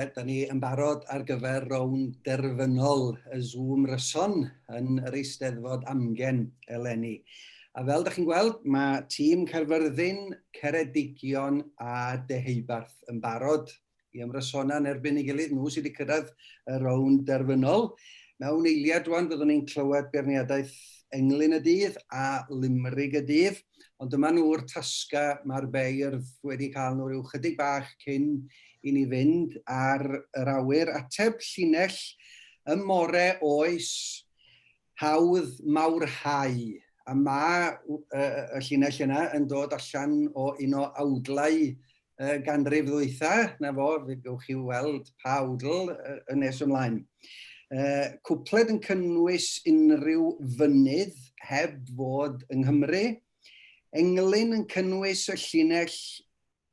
Da ni yn barod ar gyfer rownd derfynol y Zoomryson yn yr Eisteddfod Amgen eleni. A fel ydych chi'n gweld, mae tîm Caerfyrddin, Ceredigion a Deheubarth yn barod i ymrysona yn erbyn ei gilydd. Nhw sydd wedi cyrraedd y rownd derfynol. Mewn eiliad rwan byddwn ni'n clywed beirniadaeth Englyn y Dydd a Limrig y Dydd. Ond dyma nhw'r tasga mae'r beirdd wedi cael nhw ryw chydig bach cyn i ni fynd ar yr awyr. Ateb llinell y more oes hawdd mawrhau. A mae y llinell yna yn dod allan o un o awdlau ganrif ddwytha. Na fo, fe gewch chi weld pa awdl nes ymlaen. Cwpled yn cynnwys unrhyw fynydd heb fod yng Nghymru. Englyn yn cynnwys y llinell,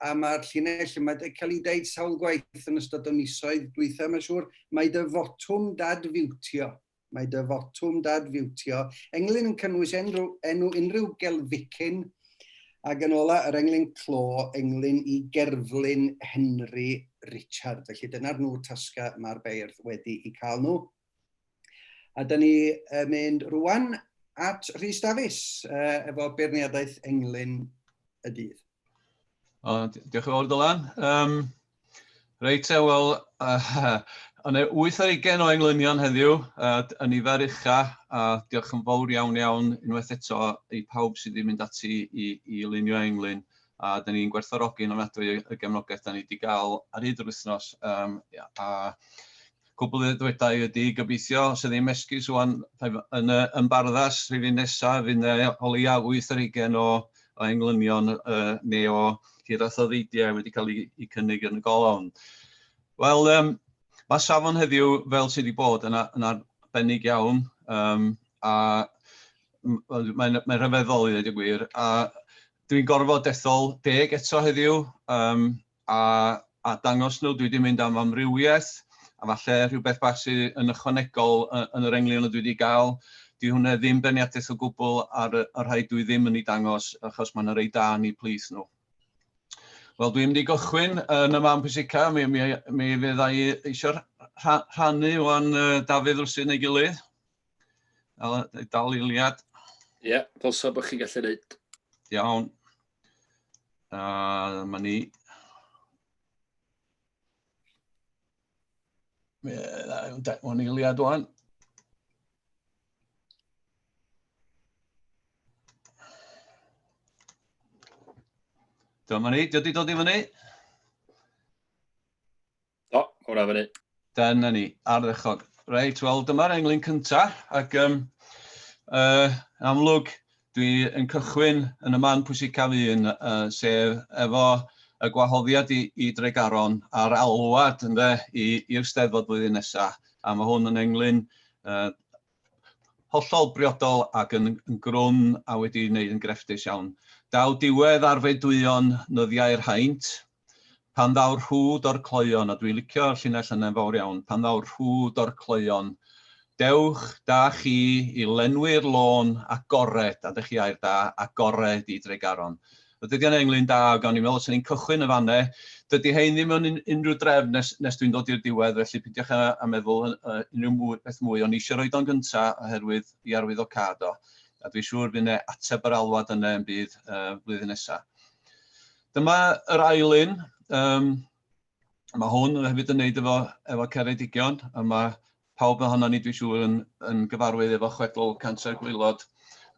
a mae'r llinell yma wedi cael ei deud sawl gwaith yn ystod y misoedd dwytha, mae'n siŵr, mae dy fotwm dad fiwtio. Mae dy fotwm dad fiwtio. Englyn yn cynnwys enw unrhyw gelficyn, ac yn ola yr englyn clo, englyn i gerflun Henry Richard. Felly dyna'r nhw'r tasga mae'r beirdd wedi eu cael nhw. A da ni mynd rwan at Rhys Davies efo beirniadaeth Englyn y Dydd. Diolch yn fawr Dylan. Reit, wel, yna 8 o englynion heddiw yn nifer ucha, a diolch yn fawr iawn unwaith eto i pawb sydd wedi mynd ati i lunio englyn. A da ni'n gwerthfawrogi ofnadwy y gefnogaeth da ni wedi cael ar hyd yr wythnos. A cwbl ddwedau ydy gobeithio, sydd ddim esgus rwan yn Barddas rhywun nesaf, fydd o leia 8 o englynion neu o hiraeth o ddeidiau wedi cael eu cynnig yn y golofn. Wel, mae safon heddiw fel sydd wedi bod yn arbennig iawn, a mae'n rhyfeddol i ddweud y gwir. A dwi'n gorfod dethol 10 eto heddiw, a dangos nhw dwi wedi mynd am amrywiaeth, a falle rhywbeth bach sydd yn ychwanegol yn yr englion dwi wedi gael. Di hwnna ddim berniadaeth o gwbl ar y rhai dwi ddim yn ei dangos, achos mae'n rei da ni plis nhw. Wel, dwi'n mynd i gychwyn yn y man pwysica, mi fyddai eisiau rhannu o'n Dafydd wrth neu gilydd. Dal eiliad. Ie, ddylsa bod chi'n gallu neud. Iawn. Dyma ni. O'n eiliad o'n. Dyma ni, di dod i fyny? O, hwnna fyny. Dyna ni, ardderchog. Reit, wel, dyma'r englyn cyntaf, ac amlwg dwi yn cychwyn yn y man pwysicaf un, sef efo y gwahoddiad i Dregaron a'r alwad i'r Steddfod blwyddyn nesaf. A mae hwn yn englyn hollol briodol ac yn grwn a wedi wneud yn grefftus iawn. Daw diwedd arfedwyon nyddiau'r haint, pan ddaw rhwd o'r cloion, a dwi'n licio'r llinell yna'n fawr iawn, pan ddaw rhwd o'r cloion, dewch da chi i lenwi'r lôn agored, a dych chi air da, agored i Dregaron. Dydy yn englyn da, ac o'n i'n meddwl os ni'n cychwyn y fanne, dydy hein ddim yn unrhyw drefn nes dwi'n dod i'r diwedd, felly peidiwch a meddwl unrhyw beth mwy, ond eisiau roed o'n gyntaf oherwydd i arwyddocad o. A dwi'n siŵr bydd ateb yr alwad yna yn bydd blwyddyn nesaf. Dyma yr ailyn. Mae hwn hefyd yn neud efo Ceredigion, a mae pawb ohono ni dwi'n siŵr yn gyfarwydd efo chwedl Canser Gwylod.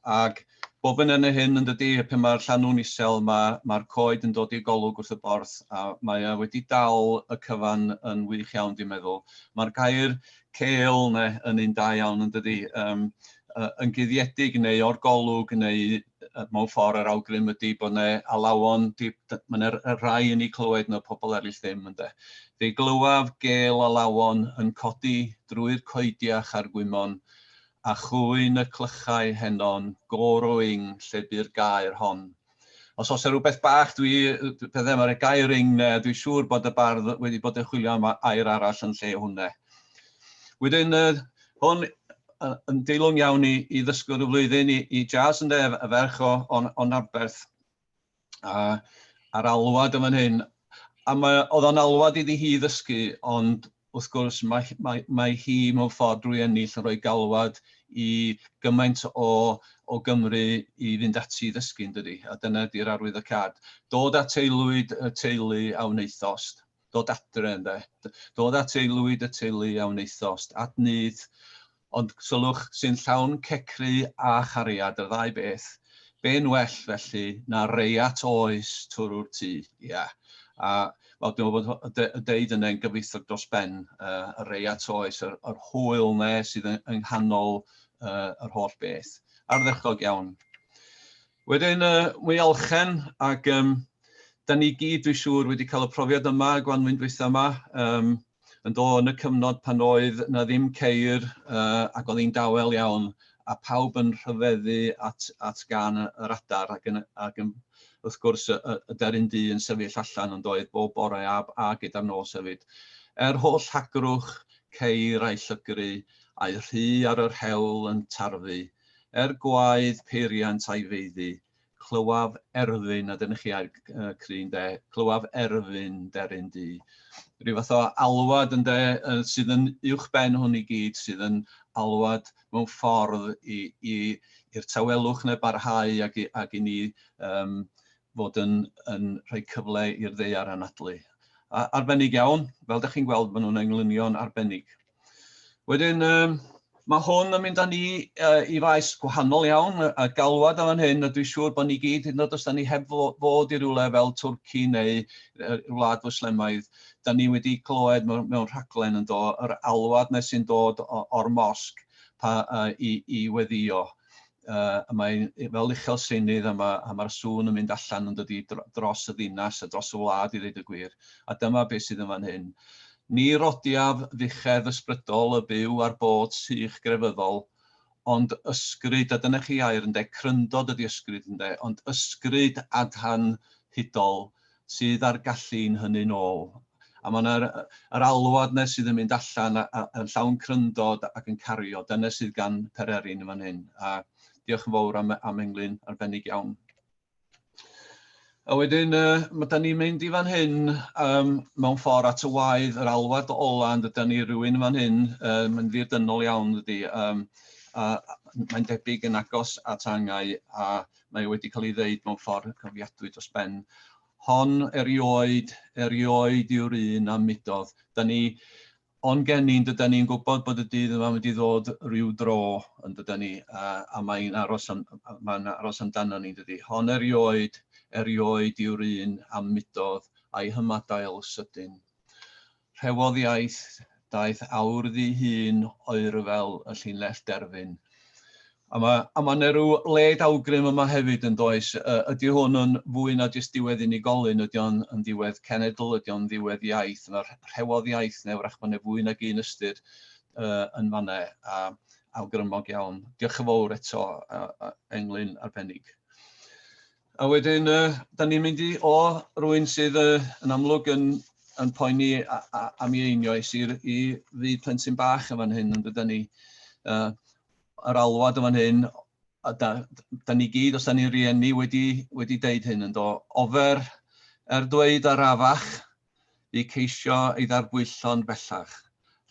Ac bob yn hyn yn dydy, pan mae'r llanw'n isel, mae'r coed yn dod i'r golwg wrth y borth, a mae wedi dal y cyfan yn wych iawn, dwi'n meddwl. Mae'r gair cêl yn un da iawn yn dydy, yn guddiedig neu o'r golwg neu mewn ffordd yr awgrym ydy bod yna alawon, mae'n rhai yn ei clywed nhw pobl eraill ddim. Fe glywaf gêl alawon yn codi drwy'r coediach a'r gwymon, a chwyn y clychau henon, gorwing lle by'r gair hon. Os oes rhywbeth bach, mae'r gair ring, dwi'n siŵr bod y bardd wedi bod yn chwilio am air arall yn lle hwnne. Wedyn, hwn yn deilwng iawn i ddysgwr y flwyddyn i jazz y ferch o Narberth a'r alwad yn fan hyn. oedd o'n alwad iddi hi ddysgu, ond wrth gwrs mae hi mewn ffordd drwy ennill yn rhoi galwad i gymaint o Gymru i fynd ati i ddysgu yn dydi, a dyna ydy'r arwyddocad. Dod at aelwyd y teulu a wneithost, dod adre ynde, dod at aelwyd y teulu a wneithost, adnydd, ond sylwch sy'n llawn cecri a chariad, y ddau beth, be'n well felly na reiat oes twrw'r tŷ, ia. A wel, dwi'n meddwl bod y deud yna'n gyfeithog dros ben, y reiat oes, yr hwyl ne sydd yng nghanol yr holl beth. Ardderchog iawn. Wedyn, mwy alchen, ac da ni gyd, dwi'n siŵr, wedi cael y profiad yma, Gwanwyn dwytha yma, yn dod yn y cyfnod pan oedd na ddim ceir ac oedd hi'n dawel iawn, a pawb yn rhyfeddu at gan yr adar ac yn wrth gwrs y deryn du yn sefyll allan yn doedd bob bore a gyda'r nos hefyd. Holl hagrwch, ceir a'i llygru, a'i rhy ar yr hewl yn tarfu, gwaedd peiriant a'i feiddi, clywaf erfyn, a dyna chi ar crin de, clywaf erfyn deryn du. Rhyw fath o alwad sydd yn uwchben hwn i gyd, sydd yn alwad mewn ffordd i'r tawelwch neu barhau ac i ni fod yn rhoi cyfle i'r ddaear anadlu. Arbennig iawn, fel ydych chi'n gweld, maen nhw'n englynion arbennig. Wedyn, mae hwn yn mynd â ni i faes gwahanol iawn, a galwad am hyn, a dwi'n siŵr bod ni gyd, hyd yn oed os da ni heb fod i rywle fel Twrci neu Wlad Fwslemaidd, da ni wedi clywed mewn rhaglen yn dod, yr alwad nes sy'n dod o'r mosg i weddio. Fel uchel senydd, a mae'r sŵn yn mynd allan yn dod dros y ddinas a dros y wlad i ddweud y gwir. A dyma beth sydd yn fan hyn. Ni rodiaf ddichedd ysbrydol y byw ar bod sych grefyddol, ond ysgryd, a dyna chi air ynde, cryndod ydi ysgryd ynde, ond ysgryd adhan hudol sydd ar gallu'n hynny nôl. A mae'r alwad nes sydd yn mynd allan yn llawn cryndod ac yn cario, dyna sydd gan Pererin yn fan hyn. A diolch yn fawr am englyn arbennig iawn. A wedyn, da ni'n mynd i fan hyn mewn ffordd at y waedd, yr alwad ola, ond da ni rhywun fan hyn, mae'n ddirdynol iawn ydy. Mae'n debyg yn agos at angau, a mae wedi cael ei ddeud mewn ffordd cofiadwy dros ben. Hon erioed yw'r un am mudodd. Ond gennym, dydyn ni'n gwybod bod y dydd yma wedi ddod rhyw dro yn dydyn ni, a mae'n aros amdano ni, dydy. Hon erioed yw'r un am mudodd a'i hymadael sydyn. Rhewodd iaith, daeth awr ddi hun oer fel y llinell derfyn. A mae'n rhyw led awgrym yma hefyd yn does. Ydy hwn yn fwy na jyst diwedd unigolyn, ydy o'n diwedd cenedl, ydy o'n diwedd iaith. Mae'r rhewodd iaith neu wrach mae'n fwy nag un ystyr yn fanne, a awgrymog iawn. Diolch yn fawr eto, englyn arbennig. A wedyn, da ni'n mynd o rywun sydd yn amlwg yn poeni am ei einioes i fyd plentyn bach yn fan hyn, yn dydyn ni. Yr alwad yn fan hyn, da ni gyd, os da ni'n rieni wedi deud hyn yn do, ofer dweud arafach, i ceisio ei ddarbwyllo'n bellach,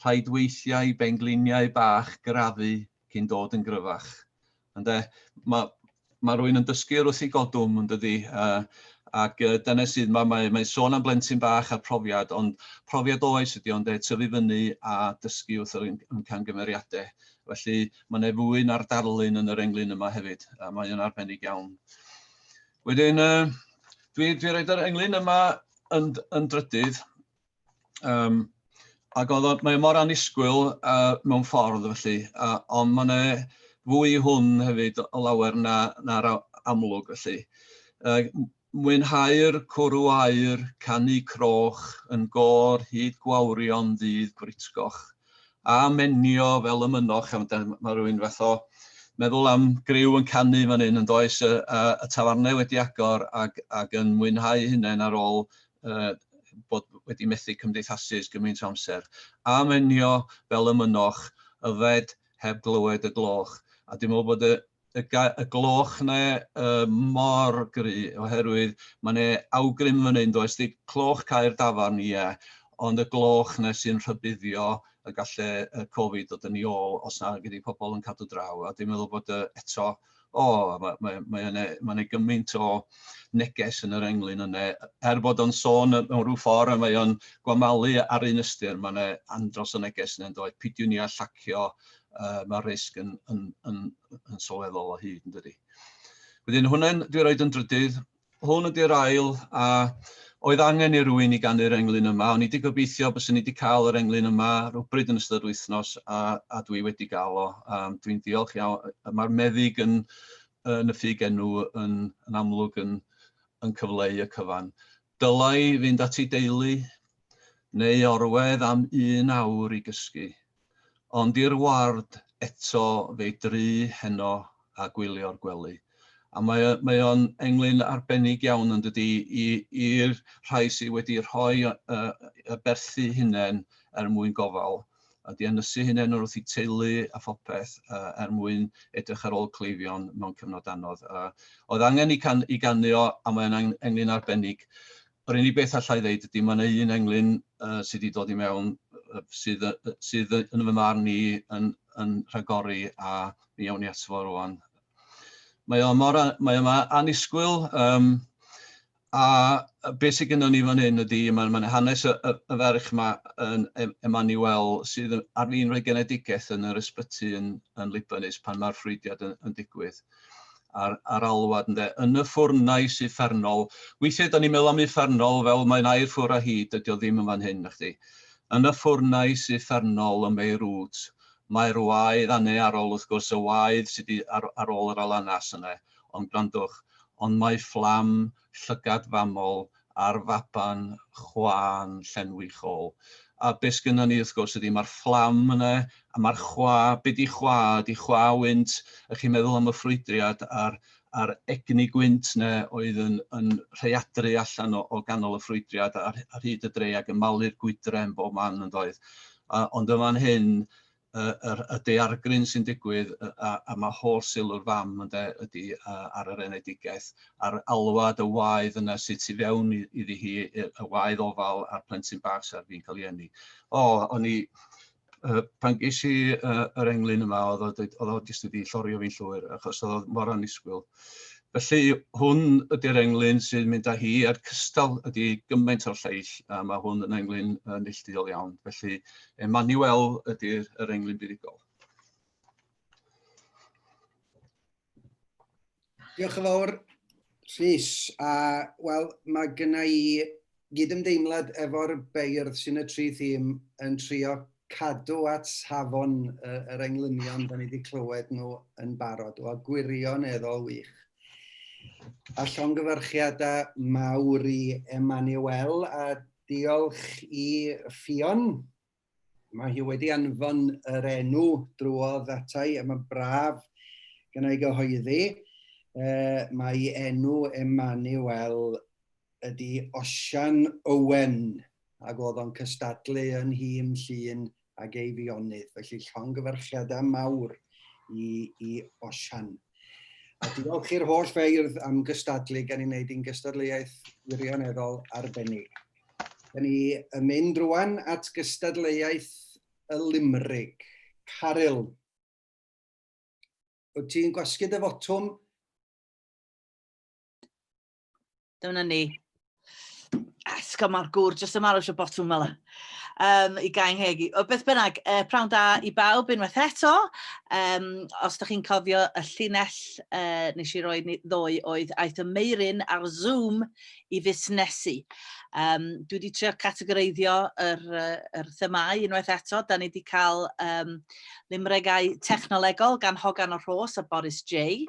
rhaid weithiau bengliniau bach grafu cyn dod yn gryfach. Mae rhywun yn dysgu wrth ei godwm yn dydi, ac dyna sydd, mae'n sôn am blentyn bach a profiad, ond profiad oes ydy ond tyfu fyny a dysgu wrth yr camgymeriadau. Felly mae'n fwy na'r darlun yn yr englyn yma hefyd, a mae'n arbennig iawn. Wedyn, dwi roed yr englyn yma yn drydydd, ac mae mor annisgwyl mewn ffordd felly, ond mae'n fwy hwn hefyd o lawer na'r amlwg felly. Mwynhau'r cwrw aur, canu croch, yn gor hyd gwawrion ddydd gwritgoch, a menio fel y mynoch. Mae rhywun fath o meddwl am griw yn canu fan hyn yn does, y tafarnau wedi agor ac yn mwynhau hunain ar ôl bod wedi methu cymdeithasu gymaint o amser. A menio fel y mynoch, yfed heb glywed y gloch. A dwi'n meddwl bod y gloch na mor gry, oherwydd mae'n awgrym fan hyn, does di cloch cael dafarn ond y gloch na sy'n rhybuddio y gallu Covid dod yn ei ôl os na gyda pobl yn cadw draw. A dwi'n meddwl bod eto, mae'n gymaint o neges yn yr englyn yna. Bod o'n sôn mewn rhyw ffordd, mae o'n gwamalu ar un ystyr, mae'n andros o neges yna'n dweud, pidiwn ni a llacio, mae risg yn sylweddol o hyd yn dydi. Wedyn hwnna'n dwi'n rhoi yn drydydd, hwn ydy'r ail, a oedd angen i rywun i gannu'r englyn yma. O'n i wedi gobeithio bys ni wedi cael yr englyn yma rhywbryd yn ystod wythnos a dwi wedi gael o. Dwi'n diolch iawn. Mae'r meddyg yn y ffug enw yn amlwg yn cyfleu y cyfan. Dylai fynd at ei deulu neu orwedd am 1 awr i gysgu. Ond i'r ward eto fe dri heno a gwylio'r gwely. A mae o'n englyn arbennig iawn yn dydi i'r rhai sydd wedi rhoi y berthu hunain mwyn gofal. A di ynysu hunain wrth i teulu a phopeth mwyn edrych ar ôl cleifion mewn cyfnod anodd. Oedd angen i gannu o, a mae'n englyn arbennig. Yr unig beth allai ddeud ydy mae'n un englyn sydd wedi dod i mewn sydd yn fy marn ni yn rhagori a mi iawn i ato fo rwan. Mae yma anisgwyl a beth sydd gennym ni fan hyn ydy mae'n hanes y ferch yma yn Emmanuel sydd ar fin rhoi genedigaeth yn yr ysbyty yn Libanus pan mae'r ffrwydiad yn digwydd ar alwad yn y ffwrnais uffernol. Weithiau da ni'n meddwl am uffernol fel mae'n air ffwr a hyd ydy o ddim yn fan hyn nachdi. Yn y ffwrnais uffernol yn Beirut. Mae'r waedd ane ar ôl wrth gwrs y waedd sydd ar ôl yr alanas yna, ond gwrandwch, ond mae fflam llygad famol ar faban chwa'n llenwi chôl. A beth gynnon ni wrth gwrs ydy mae'r fflam yna, a mae'r chwa, be di chwa? Di chwa wynt, ych chi'n meddwl am y ffrwydriad a'r egni gwynt yna oedd yn rheadru allan o ganol y ffrwydriad ar hyd y dre ac yn malu'r gwydre yn bob man yn doedd. Ond yma'n hyn, y daeargryn sy'n digwydd a mae holl sylw'r fam ydy ar yr enedigaeth, a'r alwad y waedd yna sydd tu fewn iddi hi, y waedd ofal a'r plentyn bach sy'n fi'n cael ei eni. Pan ges i yr englyn yma, oedd o jyst wedi llorio fi'n llwyr, achos oedd o mor anisgwyl. Felly, hwn ydy'r englyn sy'n mynd â hi a'r cystal ydy gymaint o'r lleill, a mae hwn yn englyn neilltuol iawn. Felly, Emmanuel ydy'r englyn buddugol. Diolch yn fawr, Rhys. Wel, mae gynna i gydymdeimlad efo'r beirdd sy'n y tri thîm yn trio cadw at safon yr englynion da ni wedi clywed nhw yn barod, o gwirioneddol wych. A llongyfarchiadau mawr i Emmanuel a diolch i Ffion. Mae hi wedi anfon yr enw drwodd atai a mae braf gyda i gyhoeddi. Mae enw Emmanuel ydy Osian Owen ac oedd o'n cystadlu yn hym llun ag ei fionydd. Felly llongyfarchiadau mawr i Osian. A diolch i'r holl feirdd am gystadlu gan i wneud i'n gystadleuaeth wirioneddol arbennig. Da ni yn mynd rwan at gystadleuaeth y Limerick. Caryl, wyt ti'n gwasgu dy fotwm? Dyna ni. Esgymar gŵr, jyst yma eisiau botwm fel i gael hegi. O beth bynnag, prawn da i bawb unwaith eto. Os ydych chi'n cofio y llinell nes i roi ddoe oedd aeth y Meirin ar Zoom i fusnesu. Dwi wedi trio categoreiddio yr themau unwaith eto. Da ni wedi cael limrigau technolegol gan Hogan o'r Rhos a Boris J.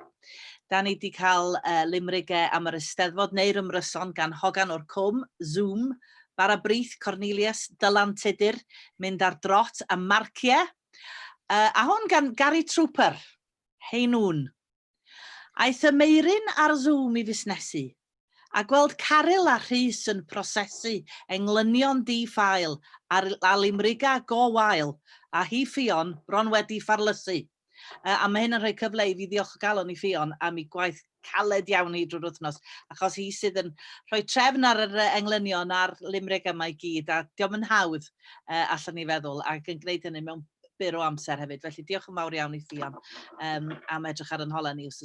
Da ni wedi cael limrigau am yr Eisteddfod neu'r ymryson gan Hogan o'r Cwm, Zoom, Bara Brith, Cornelius, Dylan Tudur, mynd ar drot a marciau. A hwn gan Gary Trooper, hei nŵn. Aeth y Meirin ar Zoom i fusnesu, a gweld Caryl a Rhys yn prosesu englynion di-ffail a limriga go wael, a hi Ffion bron wedi ffarlysu. A mae hyn yn rhoi cyfle i fi ddiolch o galon i Ffion am ei gwaith caled iawn i drwy'r wythnos, achos hi sydd yn rhoi trefn ar yr englynion a'r limrig yma i gyd, a diolch yn hawdd allan ni feddwl, ac yn gwneud hynny mewn byr o amser hefyd. Felly diolch yn mawr iawn i Ffion am edrych ar yn hola ni wrth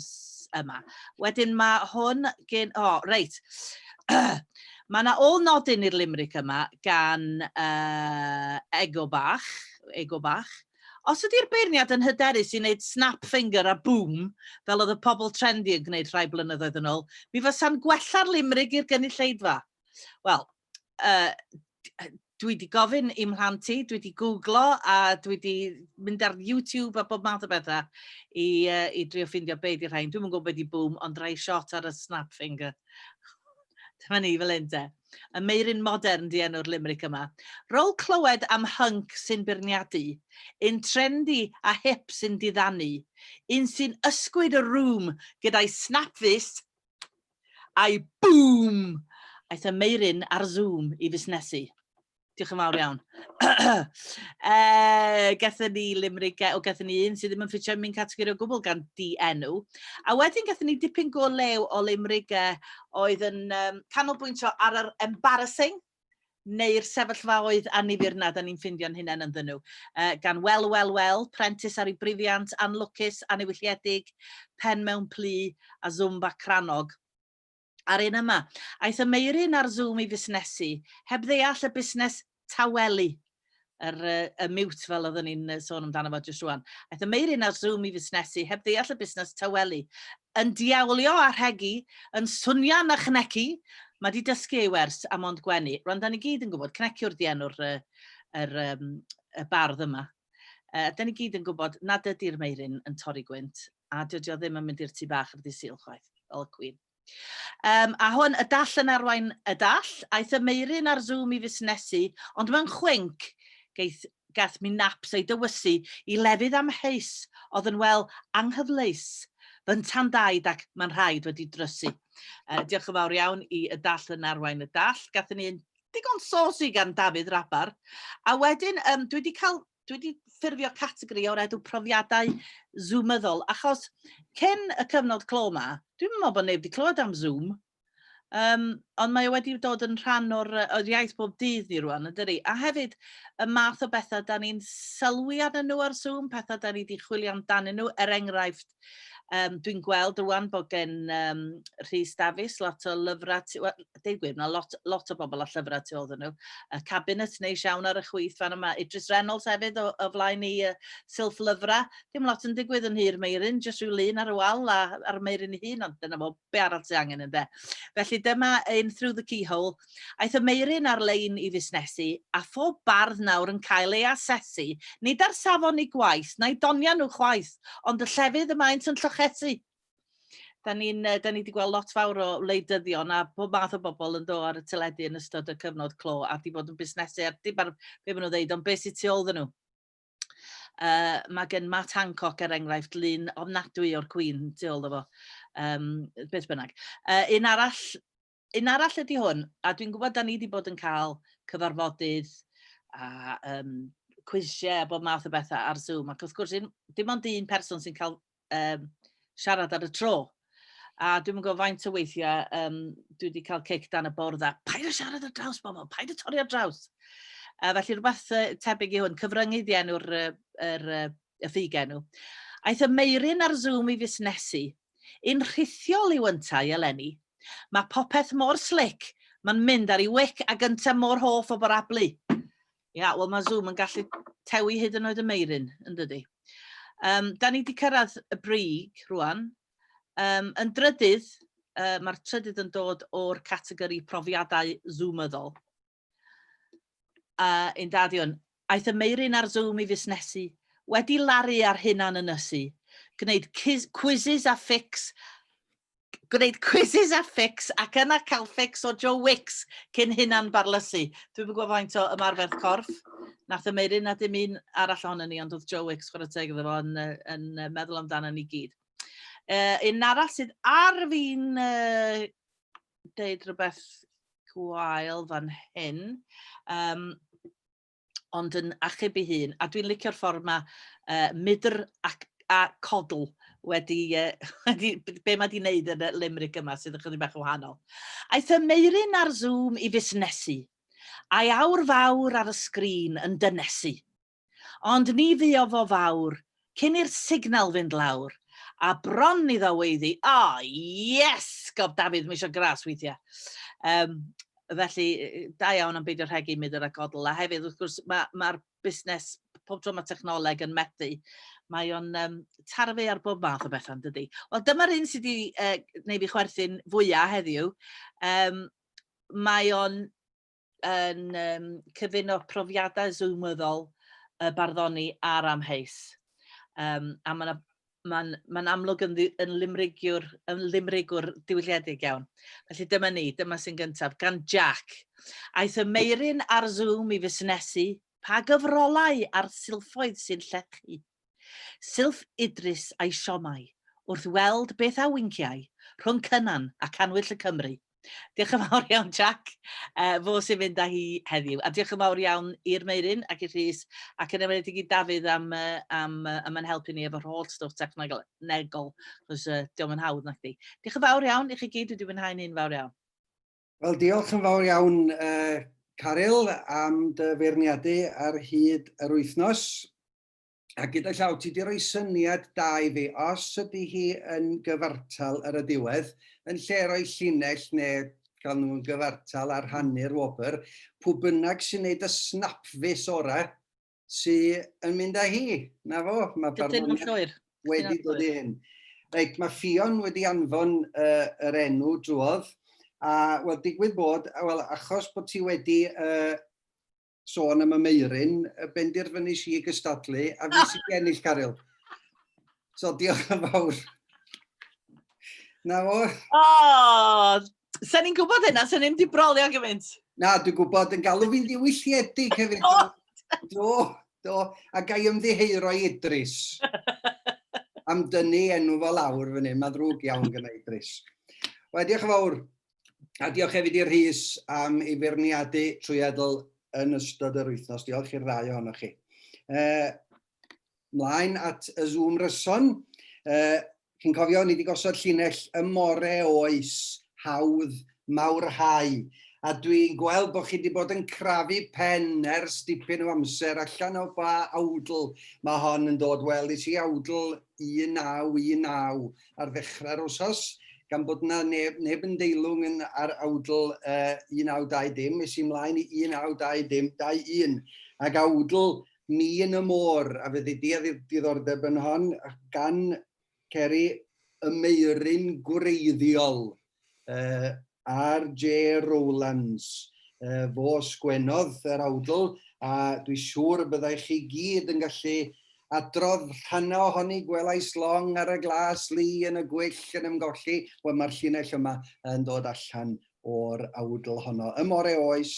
yma. Wedyn mae hwn gen... O, reit. Mae yna ôl nodyn i'r limrig yma gan Ego Bach. Os ydy'r beirniad yn hyderus i wneud snap finger a boom, fel oedd y pobl trendy yn gwneud rhai blynyddoedd yn ôl, mi fysa'n gwella'r limrig i'r gynulleidfa. Wel, dwi wedi gofyn i'm mhlant i, dwi wedi googlo a dwi wedi mynd ar YouTube a bob math o bethau i drio ffindio be di'r rhain. Dwi'm yn gwybod be di boom, ond rhai shot ar y snap finger. Dyma ni fel un de. Y meirin modern di enw'r limerick yma. Rôl clywed am hync sy'n beirniadu, un trendy a hip sy'n diddannu, un sy'n ysgwyd y rŵm gyda'i snap fist a'i boom. Aeth y meirin ar Zoom i fusnesu. Diolch yn fawr iawn. Gathon ni limerick, o gathon ni un sydd ddim yn ffitio mi'n categori o gwbl gan di-enw. A wedyn gathon ni dipyn go lew o limerick oedd yn canolbwyntio ar yr embarrassing neu'r sefyllfaoedd annifyrna da ni'n ffindio'n hunain ynddyn nhw. Gan wel, prentis ar ei brifiant, anlwcus, anewylliedig, pen mewn plu a Zumba cranog. Ar un yma, aeth y meirin ar Zoom i fusnesu, heb ddeall y busnes taweli, y mute fel oedden ni'n sôn amdano fo jyst rwan. Aeth y meirin ar Zoom i fusnesu, heb ddeall y busnes taweli, yn diawlio a rhegi, yn swnio na chnegu, mae di dysgu ei wers am ond gwenu. Rwan, da ni gyd yn gwybod, cneciwr di enw'r y bardd yma. Da ni gyd yn gwybod nad ydy'r meirin yn torri gwynt, a dydio ddim yn mynd i'r tu bach ar ddisil chwaith, fel y Queen. A hwn, y dall yn arwain y dall, aeth y meirin ar Zoom i fusnesu, ond mewn chwink gath mi naps ei dywysu i lefydd am heis, oedd yn wel anghyfleus, fy'n tan daid ac mae'n rhaid wedi drysu. Diolch yn fawr iawn i y dall yn arwain y dall. Gathon ni'n digon sosi gan Dafydd Rabar. A wedyn, dwi wedi ffurfio categori o'r edw profiadau zoomyddol, achos cyn y cyfnod clo yma, dwi'n meddwl bod neb wedi clywed am Zoom, ond mae wedi dod yn rhan o'r iaith bob dydd ni rwan, ydydi? A hefyd, y math o bethau da ni'n sylwi arnyn nhw ar Zoom, pethau da ni wedi chwilio amdanyn nhw, enghraifft, dwi'n gweld rwan bod gen Rhys Davies lot o lyfrau, deud gwir, yna lot o bobl a llyfrau tu ôl nhw. Cabinet neu siawn ar y chwith fan yma. Idris Reynolds hefyd o flaen i silff lyfrau. Dim lot yn digwydd yn hir meirin, jyst rhyw lun ar y wal a'r meirin i hun, ond dyna fo be arall sy'n angen ynddo. Felly dyma un Through the Keyhole. Aeth y meirin ar-lein i fusnesu, a phob bardd nawr yn cael ei asesu, nid ar safon i gwaith, na'i donia nhw chwaith, ond y llefydd y maent yn llochesu. Da ni wedi gweld lot fawr o wleidyddion a bob math o bobl yn dod ar y teledu yn ystod y cyfnod clo a di bod yn busnesu ar dim ar be maen nhw'n dweud, ond beth sydd tu ôl nhw. Mae gen Matt Hancock er enghraifft lun ofnadwy o'r Queen tu ôl fo. Beth bynnag. Un arall ydy hwn, a dwi'n gwybod da ni wedi bod yn cael cyfarfodydd a cwisiau a bob math o bethau ar Zoom, ac wrth gwrs dim ond un person sy'n cael siarad ar y tro. A dwi'n gwybod faint o weithiau, dwi wedi cael cic dan y bwrdd a paid o siarad ar draws bobl, paid o torri ar draws. Felly rhywbeth tebyg i hwn, cyfryngu di enw'r y ffigenw. Aeth y meirin ar Zoom i fusnesu, un rhithiol i'w yntau eleni, mae popeth mor slick, mae'n mynd ar ei wic a gyntaf mor hoff o borablu. Ia, wel mae Zoom yn gallu tewi hyd yn oed y meirin, yn dydi. Da ni wedi cyrraedd y brig rwan. Yn drydydd, mae'r trydydd yn dod o'r categori profiadau zoomyddol. Un dadi hwn, aeth y meirin ar Zoom i fusnesu, wedi laru ar hunan ynysu, gwneud quizzes a fix ac yna cael fix o Joe Wicks cyn hunan barlysu. Dwi'n gwybod faint o ymarfer corff. Nath y meirin a dim un arall ohono ni, ond oedd Joe Wicks chwarae teg iddo fo yn meddwl amdano ni gyd. Un arall sydd ar fi'n deud rhywbeth gwael fan hyn, ond yn achub ei hun, a dwi'n licio'r ffordd mae Midr a codl wedi be mae di wneud yn y limerick yma sydd yn chydig bach yn wahanol. Aeth y meirin ar Zoom i fusnesu, a'i awr fawr ar y sgrin yn dynesu. Ond ni fuodd o fawr, cyn i'r signal fynd lawr, a bron iddo weiddi, yes, gof Dafydd, mae eisiau gras weithiau. Felly, da iawn am beidio rhegi mynd ar y codl, a hefyd, wrth gwrs, mae'r busnes, pob tro mae technoleg yn methu, mae o'n tarfu ar bob math o bethau, dydy. Wel, dyma'r un sydd wedi gwneud fi chwerthu'n fwyaf heddiw. Mae o'n cyfuno profiadau zoomyddol y barddoni a'r amheus. A mae'n amlwg yn limrigwr diwylliedig iawn. Felly dyma sy'n gyntaf, gan Jack. Aeth y meirin ar Zoom i fusnesu, pa gyfrolau a'r silffoedd sy'n llechu. Silff Idris a'i siomau, wrth weld beth a winciau, rhwng Cynan ac Anwyll y Cymru. Diolch yn fawr iawn, Jack, fo sy'n mynd â hi heddiw. A diolch yn fawr iawn i'r Meirin ac i'r Rhys, ac yn ymwneud i Dafydd am yn helpu ni efo'r holl stwff technegol, chos diolch yn hawdd nacdi. Diolch yn fawr iawn, i chi gyd wedi mwynhau ni'n fawr iawn. Wel, diolch yn fawr iawn, Caryl, am dy feirniadu ar hyd yr wythnos. A gyda llaw, ti wedi rhoi syniad da i fi, os ydy hi yn gyfartal ar y diwedd, yn lle rhoi llinell neu cael nhw'n gyfartal ar rhannu'r wobr, pwy bynnag sy'n neud y snapfus ora sy'n mynd â hi. Na fo, mae barddoniaeth wedi dod i hyn. Reit, mae Ffion wedi anfon yr enw drwodd, a wel, digwydd bod, achos bod ti wedi sôn am y Meirin, benderfynnu si gystadlu, a fi sy'n ennill, Caryl. So, diolch yn fawr. Na fo. Sa'n ni'n gwybod hynna, sa'n ni'n di brolio gymaint. Na, dwi'n gwybod, yn galw fi'n diwylliedig hefyd. Do, a gai ymddiheiro i Idris. Am dynnu enw fel awr fyny, mae ddrwg iawn gyda Idris. Wel, diolch yn fawr. A diolch hefyd i'r Rhys am ei feirniadu trwyadl yn ystod yr wythnos. Diolch i'r ddau ohonoch chi. Mlaen at y Zoomryson. Chi'n cofio, ni wedi gosod llinell y more oes, hawdd, mawrhau. A dwi'n gweld bod chi wedi bod yn crafu pen ers dipyn o amser allan o ba awdl mae hon yn dod. Wel, is i awdl 1919 ar ddechrau'r wsos, gan bod yna neb yn deilwng ar awdl 1920, is i mlaen i 1921, ac awdl Mi yn y Môr, a fyddi di a diddordeb yn hon, gan Ceri y Meirin Gwreiddiol, R.J. Rowlands, fo sgwennodd yr awdl, a dwi'n siŵr y byddai chi gyd yn gallu adrodd rhanna ohoni gwelais long ar y glas, lu yn y gwyll yn ymgolli. Wel, mae'r llinell yma yn dod allan o'r awdl honno. Y more oes,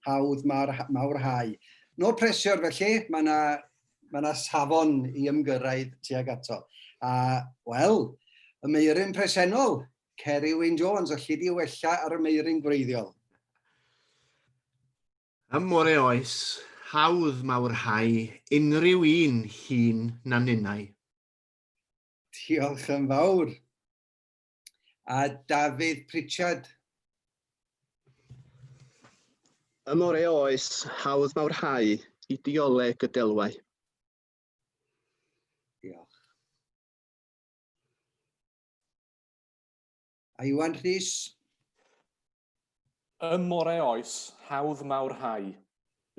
hawdd mawrhau. No presiwr felly, mae yna safon i ymgyrraedd tuag ato. A, wel, y Meirin presennol, Ceri Wyn Jones, allu di wella ar y Meirin Gwreiddiol. Y more oes, hawdd mawrhau, unrhyw un hun na ninnau. Diolch yn fawr. A Dafydd Pritchard. Y more oes, hawdd mawrhau, ideoleg y delwau. Diolch. A Iwan Rhys. Y more oes, hawdd mawrhau,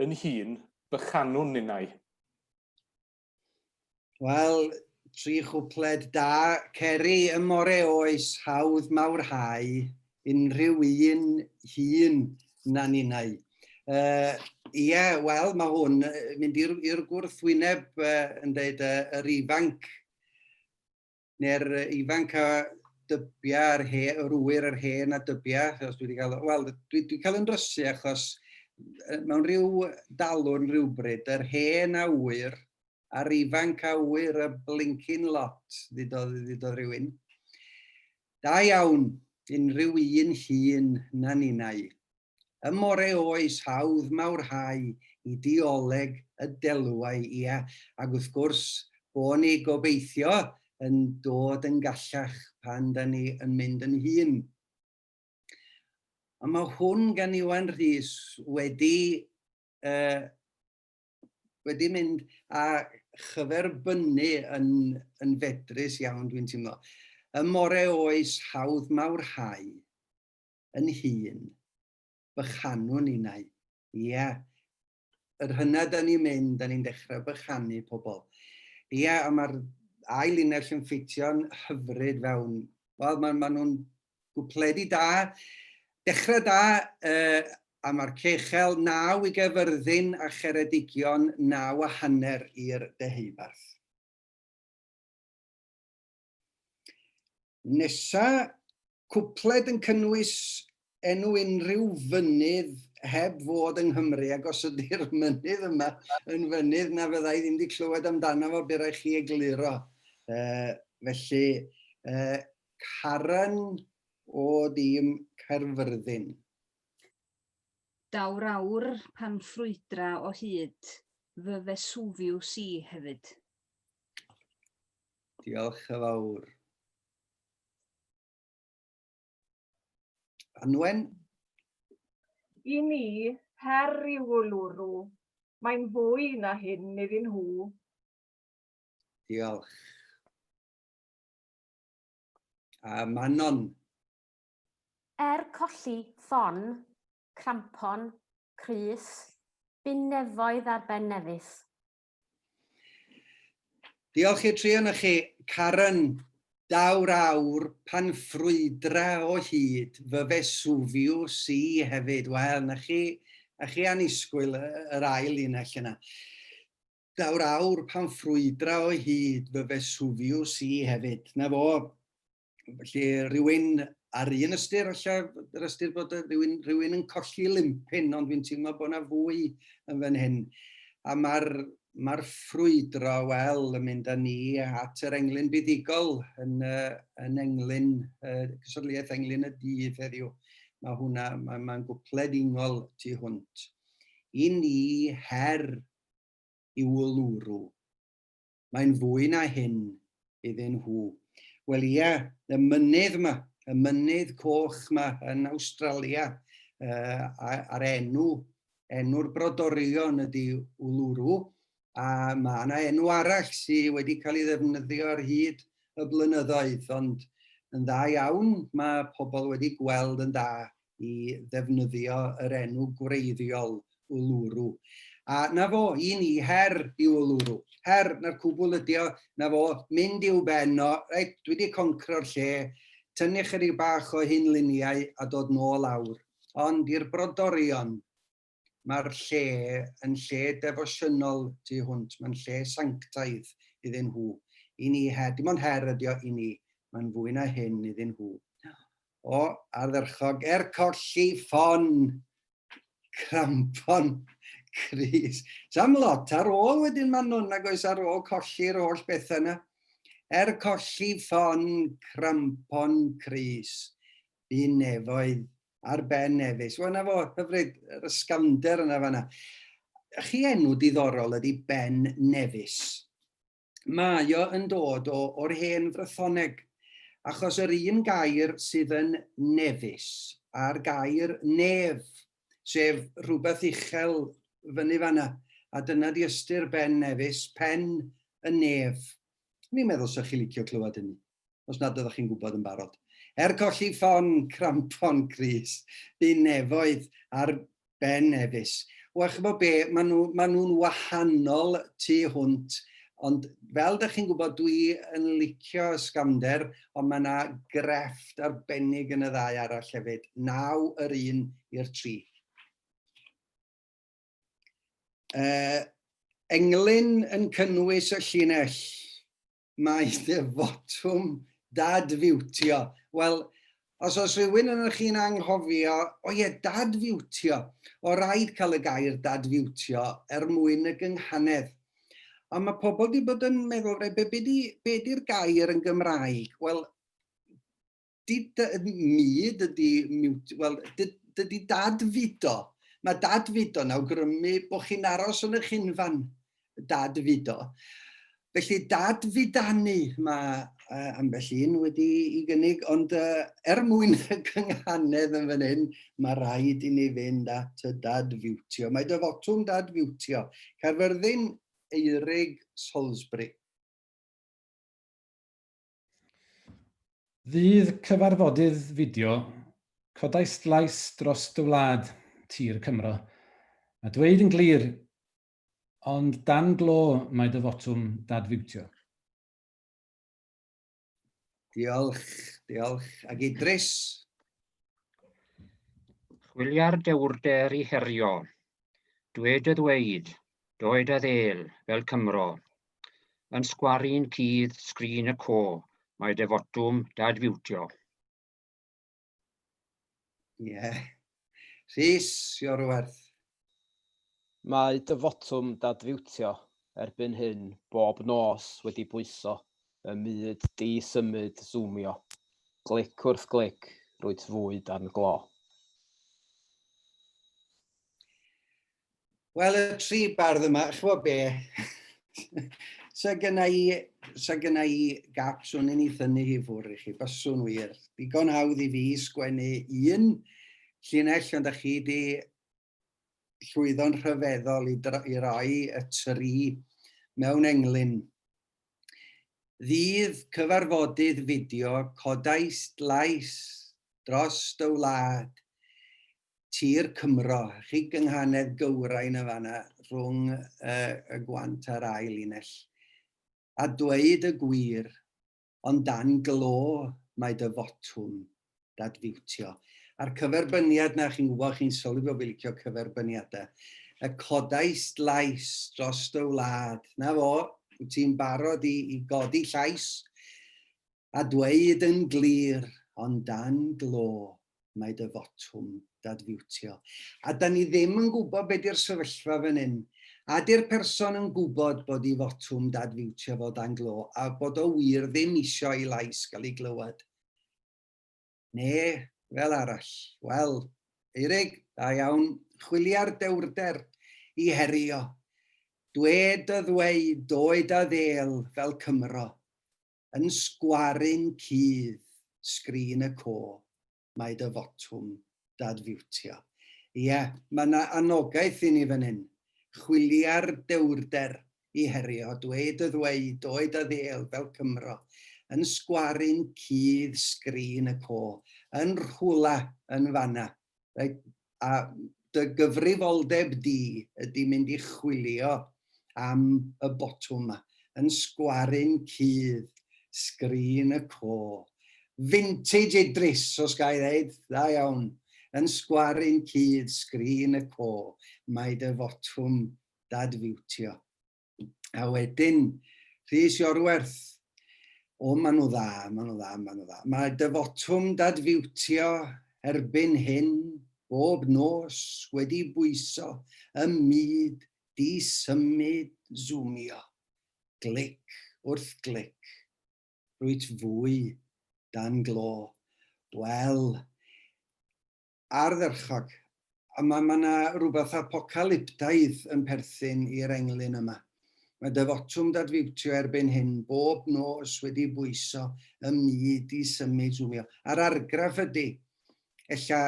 yn hun, bychanwn ninnau. Wel, tri chwpled da. Ceri, y more oes, hawdd mawrhau, unrhyw un hun na ninnau. Ie, wel, mae hwn mynd i'r gwrthwyneb yn dweud yr ifanc, neu'r ifanc a dybiau, yr wyr yr hen a dybiau. Dwi wedi cael yn drysu achos mewn rhyw dalwrn rhywbryd, yr hen a wyr, a'r ifanc a wyr y blincin lot, ddidodd rhywun. Da iawn, unrhyw un hun na ninnau. Y more oes, hawdd mawrhau, ideoleg y delwau, ia. Ac wrth gwrs, bod ni gobeithio yn dod yn gallach pan da ni yn mynd yn hun. A mae hwn gan Iwan Rhys wedi mynd a chyferbynnu yn fedrus iawn, dwi'n teimlo. Y morau oes hawdd mawrhau yn hun, bychanwn innau. Ie, yr hynna da ni'n mynd, da ni'n dechrau bychanu pobl. Ie, a mae'r ail linell yn ffitio'n hyfryd fewn. Wel, maen nhw'n gwpledu da, dechrau da, a mae'r cechel 9 i Gaerfyrddin a Cheredigion 9:30 i'r deheubarth. Nesa, cwpled yn cynnwys enw unrhyw fynydd heb fod yng Nghymru, ac os ydy'r mynydd yma yn fynydd na fydda i ddim wedi clywed amdano fo, bydd rhaid chi egluro. Felly, Karen o dîm Caerfyrddin. Dawr awr pan ffrwydra o hyd, fy Vesuvius i hefyd. Diolch yn fawr. Anwen? I ni, her yw Uluru, mae'n fwy na hyn iddyn nhw. Diolch. A Manon? Colli ffon, crampon, crys, bu'n nefoedd ar ben nefys. Diolch i'r tri o'na chi. Karen, dawr awr pan ffrwydra o hyd, fy Vesuvius i hefyd. Wel, na chi anisgwyl yr ail linell yna. Dawr awr pan ffrwydra o hyd, fy Vesuvius i hefyd. Na fo, felly rhywun ar un ystyr, yr ystyr bod rhywun yn colli limpyn, ond dwi'n teimlo bod yna fwy yn fan hyn. A mae'r ffrwydro, wel, yn mynd â ni at yr englyn buddigol yn englyn, cysodliaeth englyn y dydd heddiw. Mae hwnna, mae'n gwpledingol tu hwnt. I ni her yw Uluru. Mae'n fwy na hyn iddyn nhw. Wel ie, y mynydd yma, y mynydd coch yma yn Awstralia, a'r enw'r brodorion ydy Uluru, a mae yna enw arall sydd wedi cael ei ddefnyddio ar hyd y blynyddoedd, ond yn dda iawn mae pobl wedi gweld yn dda i ddefnyddio yr enw gwreiddiol Uluru. A na fo, i ni, her yw Uluru. Her, na'r cwbl ydi o, na fo, mynd i'w ben o, reit, dwi wedi concro'r lle, tynnu chydig bach o hyn luniau a dod nôl lawr. Ond i'r brodorion, mae'r lle yn lle defosiynol tu hwnt, mae'n lle sanctaidd iddyn nhw. I ni her, dim ond her ydi o i ni, mae'n fwy na hyn iddyn nhw. O, ardderchog, colli ffon, crampon, crys. Sam lot ar ôl wedyn ma'n nhw'n nag oes ar ôl colli'r holl bethau yna. Colli ffon, crampon, crys, bu'n nefoedd ar ben nefys. Wel, na fo, hyfryd, yr ysgafnder yna fanna. Chi enw diddorol ydy ben nefys. Mae o yn dod o'r hen Frythoneg, achos yr un gair sydd yn nefys, a'r gair nef, sef rhywbeth uchel fyny fanna, a dyna di ystyr ben nefys, pen y nef. Ni'n meddwl sa'ch chi licio clywed hynny, os nad ydych chi'n gwybod yn barod. Colli ffon, crampon, crys, bu'n nefoedd ar ben nefys. Wel, chybod be, maen nhw'n wahanol tu hwnt, ond fel ydych chi'n gwybod, dwi yn licio ysgafnder, ond mae yna grefft arbennig yn y ddau arall hefyd. 9 yr 1 i'r 3. Englyn yn cynnwys y llinell. Mae defotwm dadfiwtio. Wel, os oes rhywun yn chi'n anghofio, o ie, dadfiwtio, o rhaid cael y gair dadfiwtio mwyn y gynghanedd. A mae pobl wedi bod yn meddwl, be di'r gair yn Gymraeg? Wel, dydy dadfudo. Mae dadfudo'n awgrymu bod chi'n aros yn eich unfan, dadfudo. Felly dad fidanu mae ambell un wedi ei gynnig, ond mwyn y gynghanedd yn fan hyn, mae rhaid i ni fynd at y dad fiwtio. Mae dyfotwm dad fiwtio. Caerfyrddin Eirig Salisbury. Fydd cyfarfodydd fideo codais lais dros dy wlad tir Cymro a dweud yn glir, ond dan glo mae dyfotwm dad fiwtio. Diolch, diolch. Ac Idris? Chwilia'r dewrder i herio. Dwed y ddweud, doed a ddel, fel Cymro. Yn sgwari'n cudd sgrin y co, mae dyfotwm dad fiwtio. Ie. Rhys, Iorwerth. Mae dyfotwm dad fiwtio erbyn hyn bob nos wedi bwyso y myd di-symud zoomio. Glic wrth glic, rwyt fwy dan glo. Wel, y tri bardd yma, chwa be, sa gynna i gaps o'n i thynnu hi ffwrdd i chi, byswn wir. Digon hawdd i fi sgwennu un llinell, ond ych chi di llwyddo'n rhyfeddol i roi y tri mewn englyn. Ddydd cyfarfodydd fideo codais lais dros dy wlad tir Cymro. Chi gynghanedd gywrain y fanna rhwng y gwant a'r ail linell. A dweud y gwir, ond dan glo mae dyfotwm dad fiwtio. A'r cyferbyniad na, chi'n gwybod, chi'n sylwi bod fi licio cyferbyniadau. Y codais lais dros dy wlad. Na fo, wyt ti'n barod i godi llais a dweud yn glir, ond dan glo mae dyfotwm dad fiwtio. A da ni ddim yn gwybod beth yw'r sefyllfa fan hyn. A di'r person yn gwybod bod ei fotwm dad fiwtio fod dan glo, a bod o wir ddim isio ei lais gael ei glywed. Ne, fel arall. Wel, Eirig, da iawn, chwilia'r dewrder i herio. Dwed y ddweud, doed a ddel fel Cymro. Yn sgwarin cudd, sgrin y co, mae dyfotwm dad fiwtio. Ie, mae yna anogaeth i ni fan hyn. Chwilia'r dewrder i herio. Dwed y ddweud, doed a ddel fel Cymro. Yn sgwarin cudd, sgrin y co. Yn rhwla yn fanna. A dy gyfrifoldeb di ydy mynd i chwilio am y botwm yma. Yn sgwarin cudd, sgrin y co. Vintage Idris, os ga i ddeud, da iawn. Yn sgwarin cudd, sgrin y co. Mae dyfotwm dad fiwtio. A wedyn, Rhys Iorwerth. O, maen nhw dda. Mae dyfotwm dad fiwtio erbyn hyn, bob nos wedi bwyso y myd di-symud zoomio. Glic wrth glic. Rwyt fwy dan glo. Wel, ardderchog. Mae yna rhywbeth apocalyptaidd yn perthyn i'r englyn yma. Mae dyfotwm dad fiwtio erbyn hyn, bob nos wedi bwyso y myd i symud zoomio. A'r argraff ydy, ella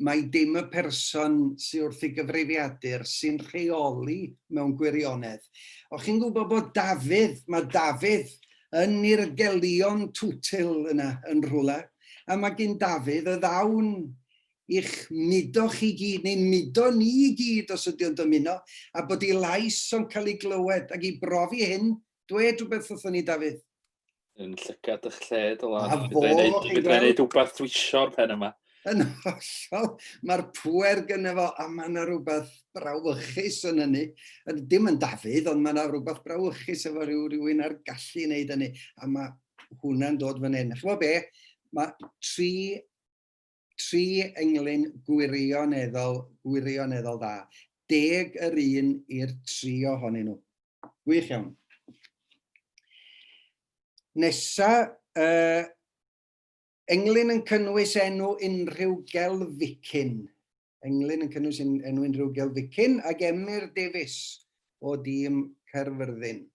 mae dim y person sy'n wrth ei gyfrifiadur sy'n rheoli mewn gwirionedd. O'ch chi'n gwybod bod mae Dafydd yn i'r gelion twtil yna yn rhywle, a mae gen Dafydd y ddawn i'ch mudo chi gyd, neu'n mudo ni i gyd os ydy o'n dymuno, a bod ei lais o'n cael ei glywed, ac i brofi hyn, dweud rhywbeth wrthon ni, Dafydd. Yn llygad eich lled o lan. A fo, Byddai'n gwneud rhywbeth dwisio'r pen yma. Yn hollol, mae'r pwer gyda fo, a mae yna rhywbeth brawychus yn hynny. Dim yn Dafydd, ond mae yna rhywbeth brawychus efo rhywun ar gallu wneud hynny. A mae hwnna'n dod fan hyn. Chwa be, mae tri englyn gwirioneddol dda. 10 yr un i'r 3 ohonyn nhw. Gwych iawn. Nesa, englyn yn cynnwys enw unrhyw gelficyn. Englyn yn cynnwys enw unrhyw gelficyn ac Emyr Davies o dîm Caerfyrddin.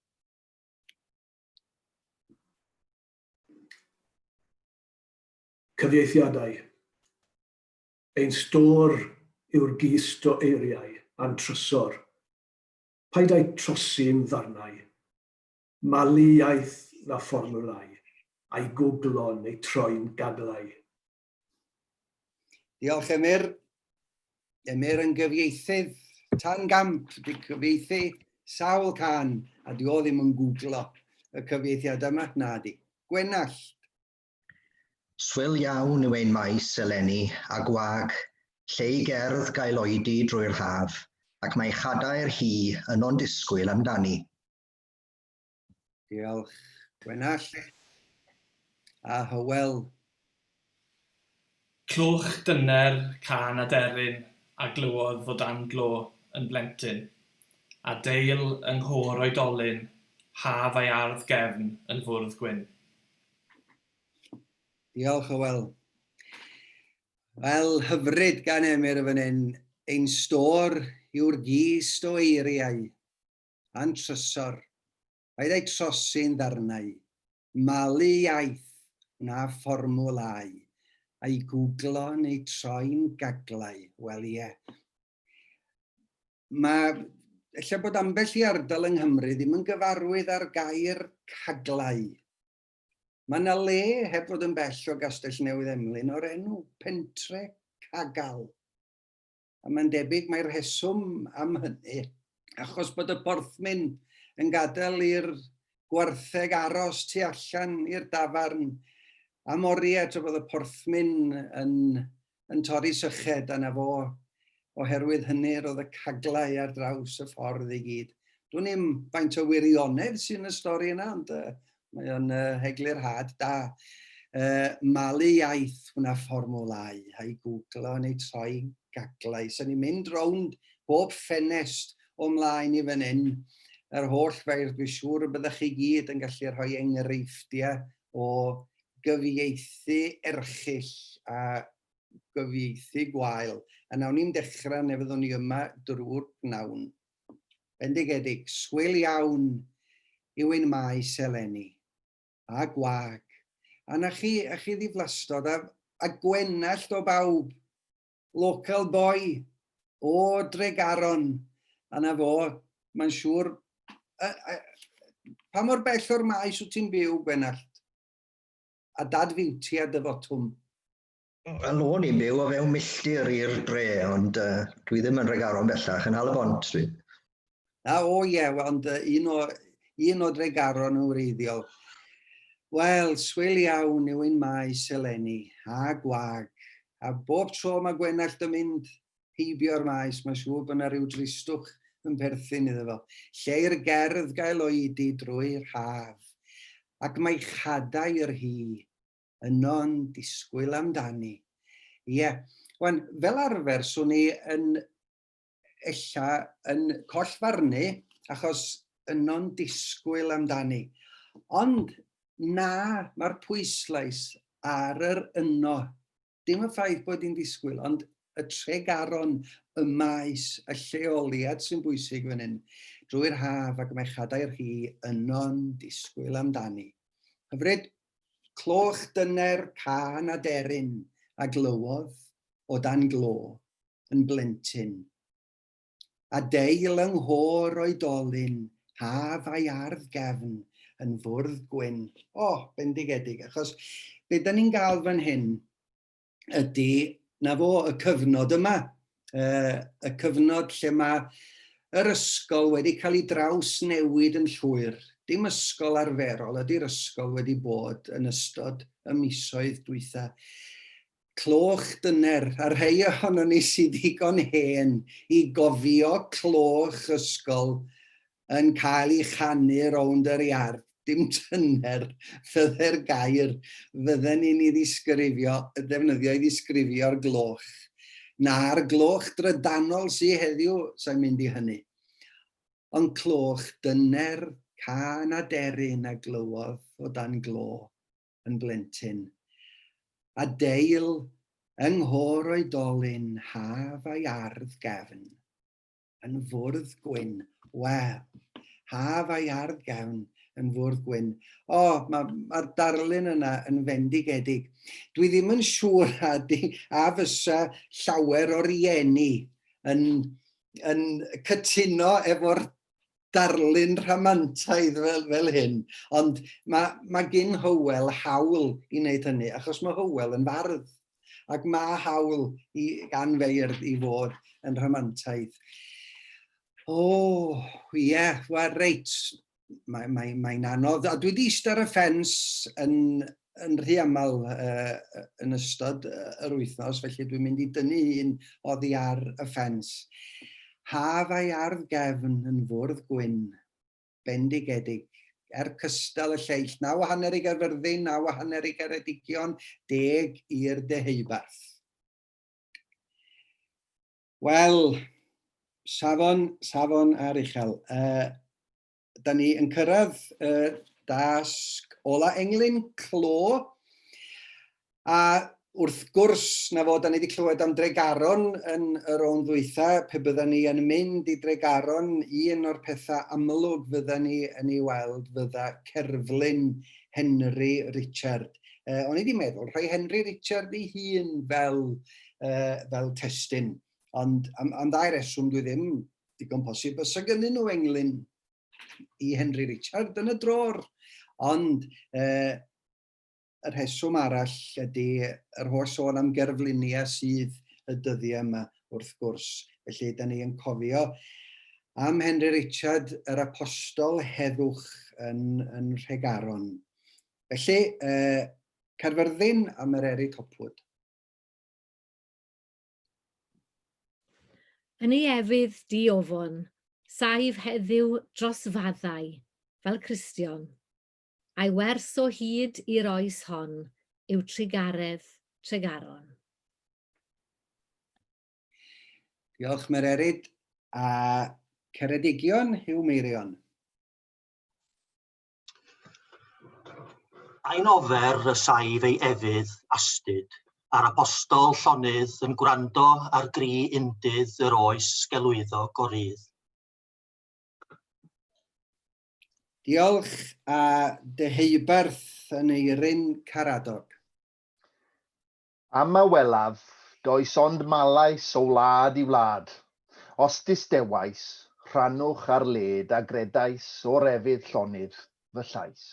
Cyfieithiadau. Ein stor yw'r gist o eiriau a'n trysor. Paidau trosi'n ddarnau. Malu iaith na fformwlau, a'i gwglon neu troi'n gaglau. Diolch Emyr. Emyr yn gyfieithydd tan gamp, di cyfieithu sawl can, a di o ddim yn gwglo y cyfieithiad yma, na di. Gwenall. Swil iawn yw ein maes eleni a gwag, lle i gerdd gael oedi drwy'r haf, ac mae chadair hi yn o'n disgwyl amdani. Diolch. Gwenall. A Hywel. Clwch dyner, can a deryn, a glywodd fod dan glo yn blentyn. A deil yng nghôr oedolyn, haf a'i ardd gefn yn fwrdd gwyn. Diolch Hywel. Wel, hyfryd gan Emyr fan hyn. Ein stor yw'r gist o eiriau. A'n trysor. Paidau trosi'n ddarnau. Malu iaith na fformwlau. A'i gwglo neu troi'n gaglau. Wel ie. Mae, ella bod ambell i ardal yng Nghymru ddim yn gyfarwydd ar gair caglau. Mae yna le, heb fod yn bell o Gastell Newydd Emlyn, o'r enw pentre cagal. A mae'n debyg mae'r rheswm am hynny, achos bod y porthmyn yn gadael i'r gwartheg aros tu allan i'r dafarn, am oriau tra bod y porthmyn yn torri syched, a na fo, oherwydd hynny roedd y caglau ar draws y ffordd i gyd. Dwi'n ddim faint o wirionedd sy'n y stori yna, ond mae o'n heglur had da. Malu iaith hwnna fformwlau, a'i gwglo neu troi gaglau. So ni'n mynd rownd bob ffenest o mlaen i fan hyn. Yr holl feirdd, dwi'n siŵr y byddech chi gyd yn gallu rhoi enghreifftiau o gyfieithu erchyll a gyfieithu gwael. A nawn ni'n dechrau neu fyddwn ni yma drwy'r pnawn. Bendigedig, swil iawn yw ein maes eleni. A gwag. A na chi ddiflastod a gwenallt o bawb, local boy o Dregaron, a na fo, mae'n siŵr, pa mor bell o'r maes wyt ti'n byw, Gwenallt? A dad fiwti a dyfotwm? Wel, o'n i'n byw o fewn milltir i'r dre, ond dwi ddim yn Dregaron bellach, yn Hal y Bont dwi. O ie, ond un o Dregaron yn wreiddiol. Wel, swil iawn yw ein maes eleni, a gwag. A bob tro mae Gwenallt yn mynd heibio'r maes, mae'n siŵr bod yna ryw dristwch yn perthyn iddo fo. Lle i'r gerdd gael oedi drwy'r haf, ac mae chadair hi yno'n disgwyl amdani. Ie, wel, fel arfer, swn i yn collfarnu, achos yno'n disgwyl amdani. Ond na, mae'r pwyslais ar yr yno. Dim y ffaith bod hi'n disgwyl, ond y Tregaron, y maes, y lleoliad sy'n bwysig fan hyn, drwy'r haf ac mae chadair hi yno'n disgwyl amdani. Hyfryd, cloch dyner, can a deryn, a glywodd o dan glo yn blentyn. A deil yng nghôr oedolyn, haf a'i ardd gefn, yn fwrdd gwyn. Bendigedig, achos be da ni'n gael fan hyn ydy, na fo, y cyfnod yma. Y cyfnod lle mae yr ysgol wedi cael ei draws newid yn llwyr. Dim ysgol arferol, ydy'r ysgol wedi bod yn ystod y misoedd dwytha. Cloch dyner, a rhai ohono ni sydd digon hen i gofio cloch ysgol yn cael ei chanu rownd yr iard. Dim tyner, fydde'r gair, fydden ni'n defnyddio i ddisgrifio'r gloch. Na'r gloch drydanol sy'n heddiw, sa'n mynd i hynny. Ond cloch dyner, can a deryn a glywodd o dan glo yn blentyn. A deil yng nghôr oedolyn, haf a'i ardd gefn, yn fwrdd gwyn. Wel, Haf a'i ardd gefn yn fwrdd gwyn. Mae'r darlun yna yn fendigedig. Dwi ddim yn siŵr a fysa llawer o rieni yn cytuno efo'r darlun rhamantaidd fel hyn, ond mae gen Hywel hawl i wneud hynny, achos mae Hywel yn fardd, ac mae hawl gan feirdd i fod yn rhamantaidd. Wel reit, mae'n anodd. A dwi wedi eistedd ar y ffens yn rhy aml yn ystod yr wythnos, felly dwi'n mynd i dynnu un oddi ar y ffens. Haf a'i ardd gefn yn fwrdd gwyn, bendigedig, cystal y lleill, 9:30 i Gaerfyrddin, 9:30 i Geredigion, 10 i'r deheubarth. Wel, safon ar uchel. Da ni yn cyrraedd dasg ola englyn clo, a wrth gwrs na fod da ni wedi clywed am dregaron yn y rownd ddwytha, pe bydden ni yn mynd i dregaron, un o'r pethau amlwg fydden ni yn ei weld fydda cerflun Henry Richard. O'n i wedi meddwl rhoi Henry Richard ei hun fel testun, ond am ddau reswm dwi ddim digon posib bysa gynnyn nhw englyn i Henry Richard yn y dror, ond y rheswm arall ydy yr holl sôn am gerflunia sydd y dyddiau yma wrth gwrs. Felly, da ni yn cofio am Henry Richard, yr apostol heddwch yn Rhegaron. Felly, Caerfyrddin am yr Eri Topwood. Yn ei efydd di-ofon, saif heddiw dros faddau, fel Cristion, a'i wers o hyd i'r oes hon yw trigaredd tregaron. Diolch Mererid, a Ceredigion, Huw Meirion. A'n ofer y saif ei efydd astyd, a'r apostol llonydd yn gwrando ar gri undydd yr oes gelwyddog o rydd. Diolch a deheubarth yn Eirin Caradog. Am y welaf, does ond malais o wlad i wlad. Os distewais, rhannwch ar led a gredais o'r efydd llonydd fy llais.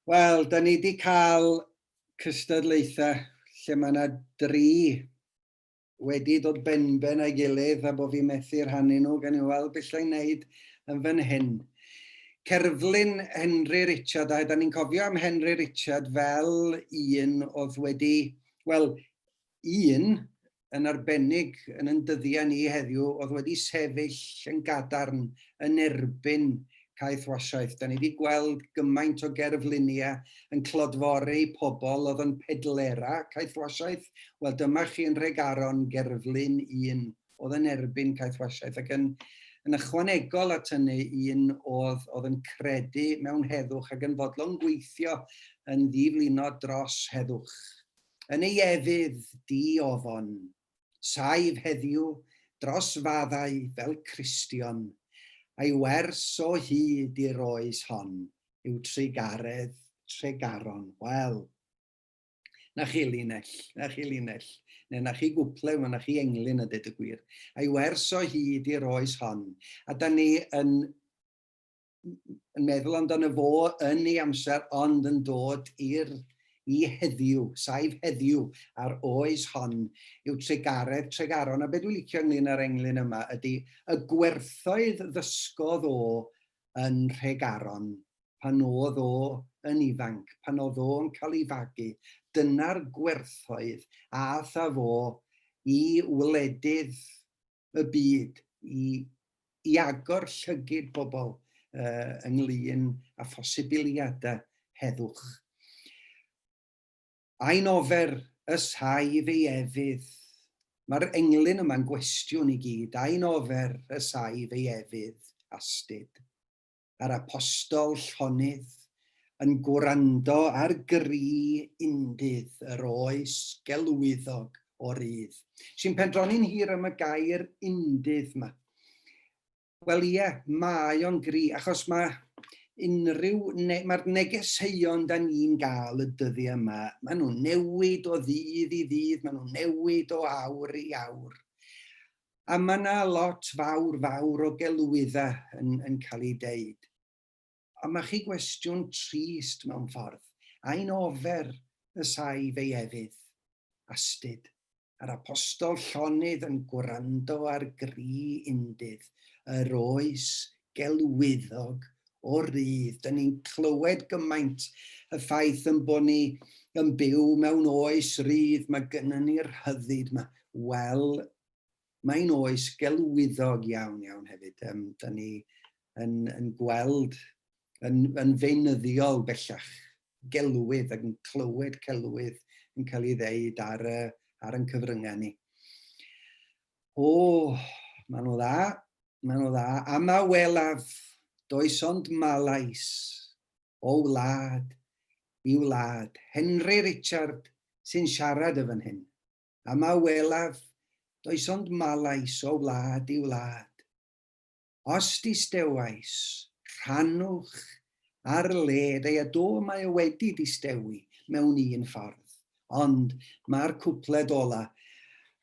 Wel, da ni wedi cael cystadlaethau lle mae yna 3 wedi dod benben a'i gilydd a bod fi methu rhannu nhw gan i weld beth llai'n wneud yn fan hyn. Cerflun Henry Richard, a da ni'n cofio am Henry Richard fel un oedd wedi, wel, un yn arbennig yn ein dyddiau ni heddiw, oedd wedi sefyll yn gadarn yn erbyn caeth wasiaeth. Da ni wedi gweld gymaint o gerfluniau yn clodfori pobl oedd yn pedlera caeth wasiaeth. Wel, dyma chi yn Rhegaron gerflun un oedd yn erbyn caeth wasiaeth ac yn ychwanegol at hynny un oedd yn credu mewn heddwch ac yn fodlon gweithio yn ddiflino dros heddwch. Yn ei efydd di-ofon, saif heddiw dros faddau fel Cristion, a'i wers o hyd i'r oes hon yw trigaredd tregaron. Wel, na chi linell. Neu na chi gwplew, na chi englyn a dweud y gwir. A'i wers o hyd i'r oes hon. A da ni yn meddwl amdano fo yn ei amser, ond yn dod i heddiw, saif heddiw a'r oes hon yw trigaredd tregaron. A beth dwi'n licio ynglyn â'r englyn yma ydy y gwerthoedd ddysgodd o yn Rhegaron pan oedd o yn ifanc, pan oedd o yn cael ei fagu. Dyna'r gwerthoedd a tha fo i wledydd y byd, i agor llygyd bobl ynglyn â phosibiliadau heddwch. A'n ofer y saif ei efydd. Mae'r englyn yma'n gwestiwn i gyd. A'n ofer y saif ei efydd astyd. A'r apostol llonydd yn gwrando ar gri undydd yr oes gelwyddog o rydd. Sy'n pendroni'n hir am y gair undydd yma. Wel ie, mae o'n gri, achos mae'r negeseuon da ni'n gael y dyddi yma, maen nhw'n newid o ddydd i ddydd, maen nhw'n newid o awr i awr. A mae yna lot fawr o gelwyddau yn cael ei deud. A mae chi gwestiwn trist mewn ffordd. A'n ofer y saif ei efydd, astyd. Yr apostol llonydd yn gwrando ar gri undydd, yr oes gelwyddog o rydd. Dyn ni'n clywed gymaint y ffaith yn bod ni yn byw mewn oes rydd. Mae gynnon ni'r rhyddid yma. Wel, mae'n oes gelwyddog iawn hefyd. Dyn ni yn gweld, yn feunyddiol bellach, gelwydd ac yn clywed celwydd yn cael ei ddeud ar ein cyfryngau ni. O, maen nhw dda, Am a welaf, does ond malais, o wlad i wlad. Henry Richard sy'n siarad y fan hyn. Am a welaf, does ond malais o wlad i wlad. Os distewais, rhannwch ar led, ei do mae wedi distewi mewn un ffordd. Ond mae'r cwpled ola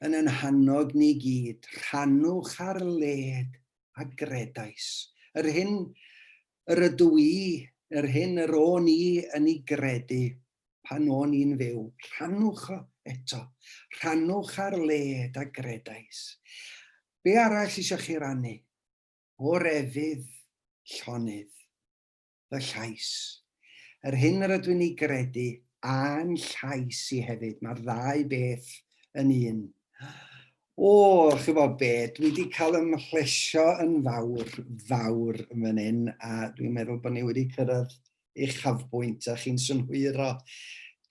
yn ein hannog ni gyd, rhannwch ar led a gredais. Yr hyn yr ydw i, yr hyn yr o'n i yn ei gredu pan o'n i'n fyw. Rhannwch eto, rhannwch ar led a gredais. Be arall eisiau chi rannu? O'r efydd llonydd, fy llais. Yr hyn yr ydw i'n ei gredu a'n llais i hefyd. Mae'r ddau beth yn un. O, chyfo be, dwi wedi cael ymhlesio yn fawr yn fan hyn, a dwi'n meddwl bod ni wedi cyrraedd eich chafbwynt a chi'n synhwyro.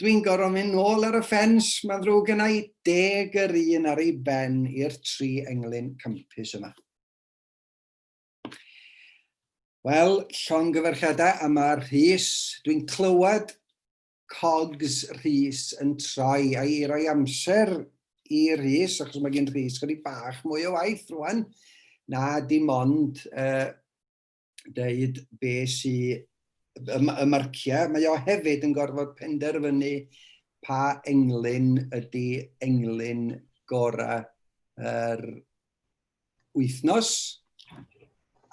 Dwi'n gorfod mynd nôl ar y ffens, mae'n ddrwg yna i 10 yr un ar ei ben i'r 3 englyn campus yma. Wel, llongyfarchiadau am yr Rhys. Dwi'n clywed cogs Rhys yn troi a i roi amser i Rhys, achos mae gen Rhys chydig bach mwy o waith rwan, na dim ond deud be sy'n y marciau. Mae o hefyd yn gorfod penderfynu pa englyn ydy englyn gorau yr wythnos.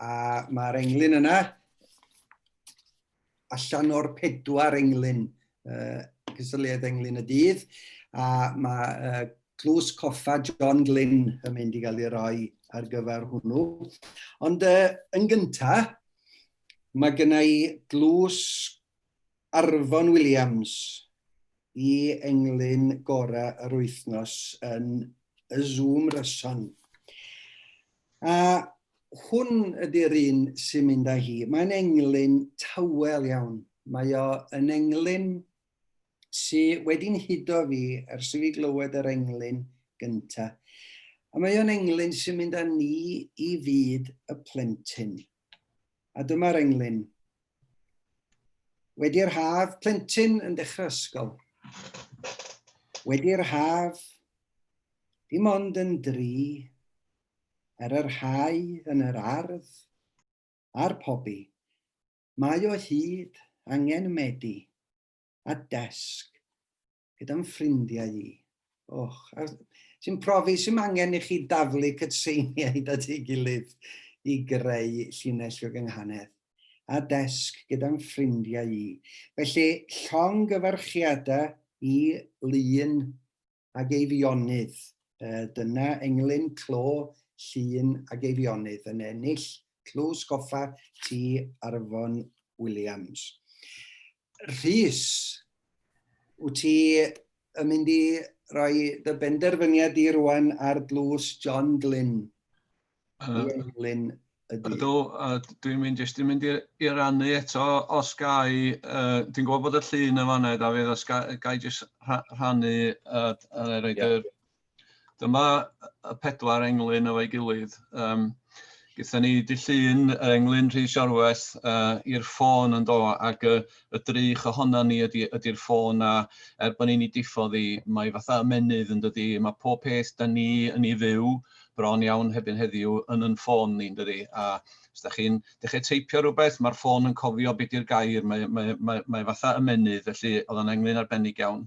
A mae'r englyn yna allan o'r 4 englyn, cysylltiad englyn y dydd. A mae clws coffa John Glynn yn mynd i gael ei roi ar gyfer hwnnw. Ond yn gyntaf, mae genna i glws Arfon Williams i englyn gorau yr wythnos yn y Zoomryson. A hwn ydy'r un sy'n mynd â hi. Mae'n englyn tawel iawn. Mae o yn englyn sy'n wedi'n hudo fi ers i fi glywed yr englyn gyntaf. A mae o'n englyn sy'n mynd â ni i fyd y plentyn. A dyma'r englyn. Wedi'r haf, plentyn yn dechrau ysgol. Wedi'r haf, dim ond yn dri, yr hau yn yr ardd, a'r pobi, mae o hyd angen medi a desg gyda'n ffrindiau i. Sy'n profi sy'n angen i chi daflu cytseiniaid at ei gilydd i greu llinell o gynghanedd. A desg gyda'n ffrindiau i. Felly, llongyfarchiadau i lun ag eifionydd. Dyna englyn clo, llun ag eifionydd yn ennill clws goffa T. Arfon Williams. Rhys, wyt ti yn mynd i roi dy benderfyniad i rwan ar glws John Glynn? Englyn ydy. Ydw, dwi'n mynd i rannu eto os gai, dwi'n gwybod bod y llun yn fanna, Dafydd, os gai jyst rhannu dyma y 4 englyn efo'i gilydd. Gaethon ni llun yr englyn Rhys Iorwerth i'r ffôn yn do, ac y drych ohona ni ydy'r ffôn a bod ni'n ei diffodd hi, mae fatha ymenydd yn dydi, mae pob peth da ni yn ei fyw, bron iawn hebyn heddiw yn ffôn ni'n dydi. A os da chi'n dechrau teipio rhywbeth, mae'r ffôn yn cofio beth yw'r gair, mae fatha ymenydd, felly oedd yn englyn arbennig iawn.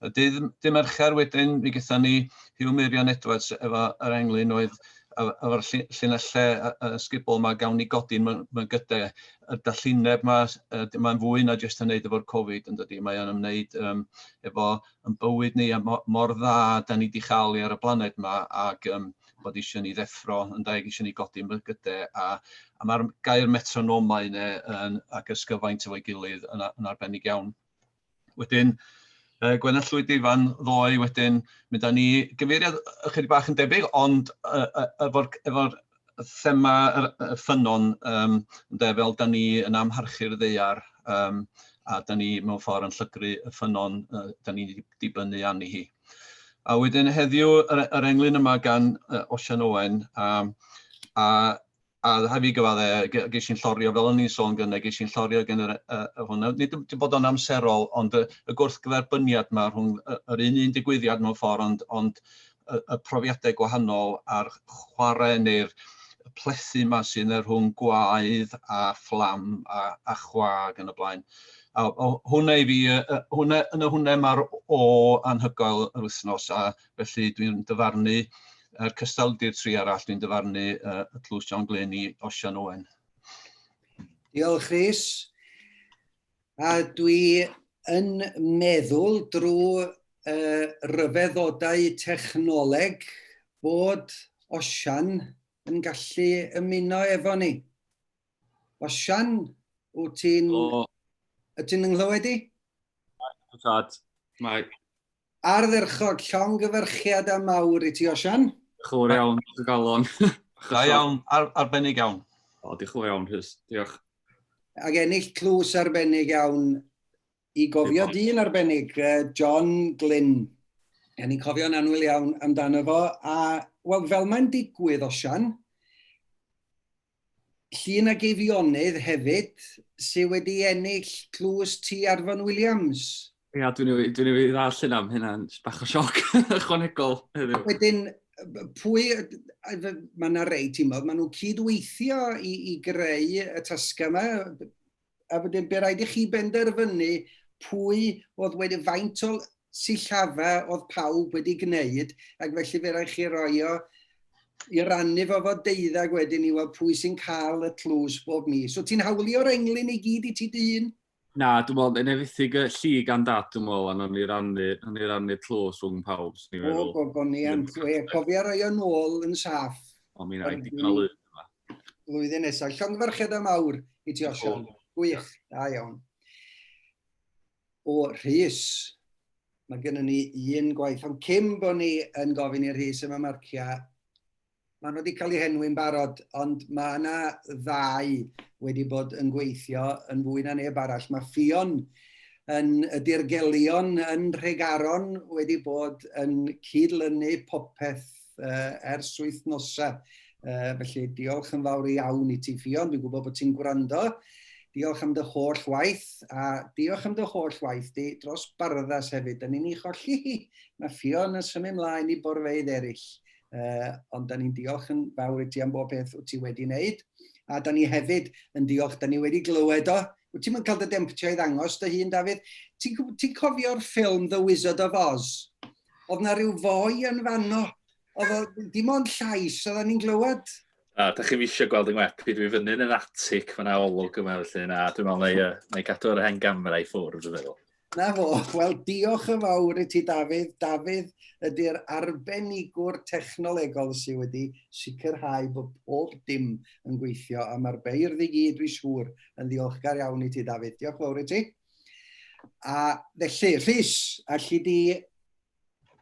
Dydd Mercher wedyn, mi gyda ni Hugh Miriam Edwards efo yr englyn oedd efo'r llinellau ysgubol yma gawn ni godi'n mewn gydau. Y dallineb yma, mae'n fwy na jyst yn neud efo'r Covid yn dydi. Mae o'n ymwneud efo yn bywyd ni a mor dda da ni wedi chael ar y blaned yma ac bod eisiau ni ddeffro yn deg eisiau ni godi'n mewn gydau. A mae'r gair metronomau ac ysgyfaint efo'i gilydd yn arbennig iawn. Wedyn, Gwenell Llwyd Ifan ddoe wedyn, mynd â ni gyfeiriad ychydig bach yn debyg, ond efo'r thema y ffynon, fel da ni yn amharchu'r ddaear, a da ni mewn ffordd yn llygru y ffynon da ni wedi dibynnu arni hi. A wedyn heddiw yr englyn yma gan Osian Owen, a rhaid fi gyfadde, ges i'n llorio, fel o'n i'n sôn gynnau, ges i'n llorio gen hwnna. Nid wedi bod o'n amserol, ond y gwrthgyferbyniad yma rhwng yr un digwyddiad mewn ffordd, ond y profiadau gwahanol a'r chwarae neu'r plethu yma sy'n rhwng gwaedd a fflam a chwag yn y blaen. A hwnna i fi, hwnna mae'r o anhygoel yr wythnos, a felly dwi'n dyfarnu cystaldi'r tri arall, dwi'n dyfarnu y tlws John Glyn i Osian Owen. Diolch, Rhys. A dwi yn meddwl drwy ryfeddodau technoleg bod Osian yn gallu ymuno efo ni. Osian, wyt ti'n ynghlywed i? Mae. Ardderchog, llongyfarchiad a mawr i ti, Osian. Chwr iawn, dy galon. Da iawn, arbennig iawn. O, diolch yn iawn, Rhys. Diolch. Ac ennill tlws arbennig iawn i gofio dyn arbennig, John Glyn. A ni'n cofio'n anwyl iawn amdano fo. A wel, fel mae'n digwydd, Osian, llun a geifionydd hefyd sydd wedi ennill tlws ti Arfon Williams. Ia, dwi'n ei ddarllen am hynna'n bach o sioc ychwanegol. Wedyn, pwy, mae yna rei, ti'n meddwl, maen nhw'n cydweithio i greu y tasga yma, a wedyn be rhaid i chi benderfynu pwy oedd wedi faint o sillafa oedd pawb wedi gwneud, ac felly fe rhaid chi roi o i rannu fo fod deuddag wedyn i weld pwy sy'n cael y tlws bob mis. So ti'n hawlio'r englyn i gyd i ti dyn? Na, dwi'n meddwl, yn efeithig y lli gan dad, dwi'n meddwl, a o'n i rannu tlws rhwng pawb. O, bo ni yn cofio roi o'n ôl yn saff. O, mi'n rhaid digon o lwyd yma. Flwyddyn nesaf. Llongyfarchiad y mawr i ti, Osian. Gwych, da iawn. O, Rhys. Mae gennym ni un gwaith, ond cyn bod ni yn gofyn i'r Rhys yma marcia, maen nhw wedi cael eu henwi'n barod, ond mae yna ddau wedi bod yn gweithio yn fwy na neb arall. Mae Ffion y dirgelion yn Rhegaron wedi bod yn cydlynu popeth ers wythnosa. Felly diolch yn fawr iawn i ti, Ffion. Dwi'n gwybod bod ti'n gwrando. Diolch am dy holl waith, a diolch am dy holl waith di dros Barddas hefyd. Da ni'n ei cholli. Mae Ffion yn symud ymlaen i borfeydd eraill. Ond da ni'n diolch yn fawr i ti am bob beth wyt ti wedi wneud. A da ni hefyd yn diolch, da ni wedi glywed o. Wyt ti'n cael dy demptio i ddangos dy hun, Dafydd? Ti'n cofio'r ffilm The Wizard of Oz? Oedd na ryw foi yn fanno. Oedd dim ond llais, oedden ni'n glywed? Da chi'n eisiau gweld yng ngwepi, dwi'n fyny'n yn atig fan olwg yma, felly na, dwi'n meddwl na i gadw ar y hen gamera i ffwrdd, dwi'n meddwl. Na fo, wel diolch yn fawr i ti, Dafydd. Dafydd ydy'r arbenigwr technolegol sydd wedi sicrhau bod pob dim yn gweithio, a mae'r beirdd i gyd, dwi'n siŵr, yn ddiolchgar iawn i ti, Dafydd. Diolch fawr i ti. A felly, Rhys, allu di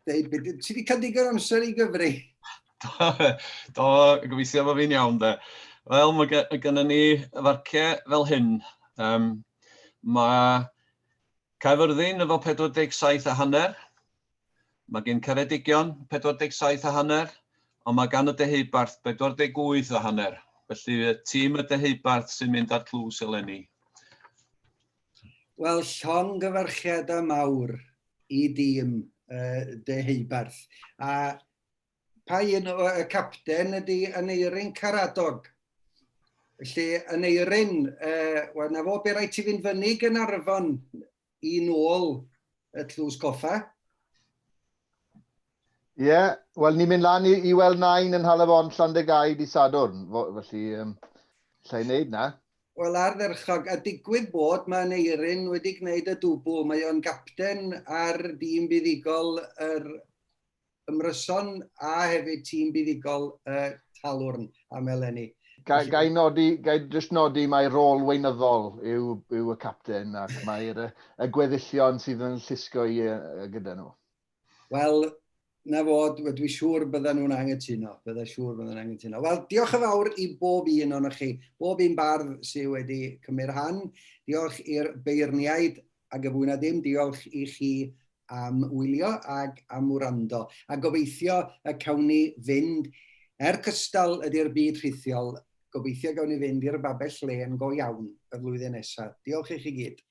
dweud, ti wedi cael digon amser i gyfri? Do, gobeithio bod fi'n iawn, de. Wel, mae gennym ni farciau fel hyn. Mae Caerfyrddin efo 47.5. Mae gen Ceredigion 47.5, ond mae gan y Deheubarth 48.5. Felly y tîm y Deheubarth sy'n mynd ar tlws eleni. Wel, llongyfarchiad y mawr i dîm Deheubarth. A Pa un y capten ydy Aneirin Caradog. Felly, Aneirin, wel, na fo be rhaid ti fynd fyny Gaernarfon i nôl y tlws goffa. Ie, wel, ni'n mynd lan i weld nain yn Halafon Llandegau di Sadwrn, felly, lle i wneud na. Wel, ardderchog, a digwydd bod mae Aneirin wedi gwneud y dwbl. Mae o'n gapten ar dîm buddigol yr ymryson a hefyd tîm buddigol Talwrn am eleni. Gai just nodi mae rôl weinyddol yw y capten ac mae'r gweddillion sydd yn llusgo gyda nhw. Wel, na fod, dwi'n siŵr bydden nhw'n angytuno. Wel, diolch yn fawr i bob un o'n chi, bob un bardd sydd wedi cymryd rhan. Diolch i'r beirniaid ac y fwy na dim, diolch i chi am wylio ac am wrando. A gobeithio y cawn ni fynd, cystal ydy'r byd rhithiol, gobeithio gawn ni fynd i'r babell len go iawn y flwyddyn nesaf. Diolch i chi gyd.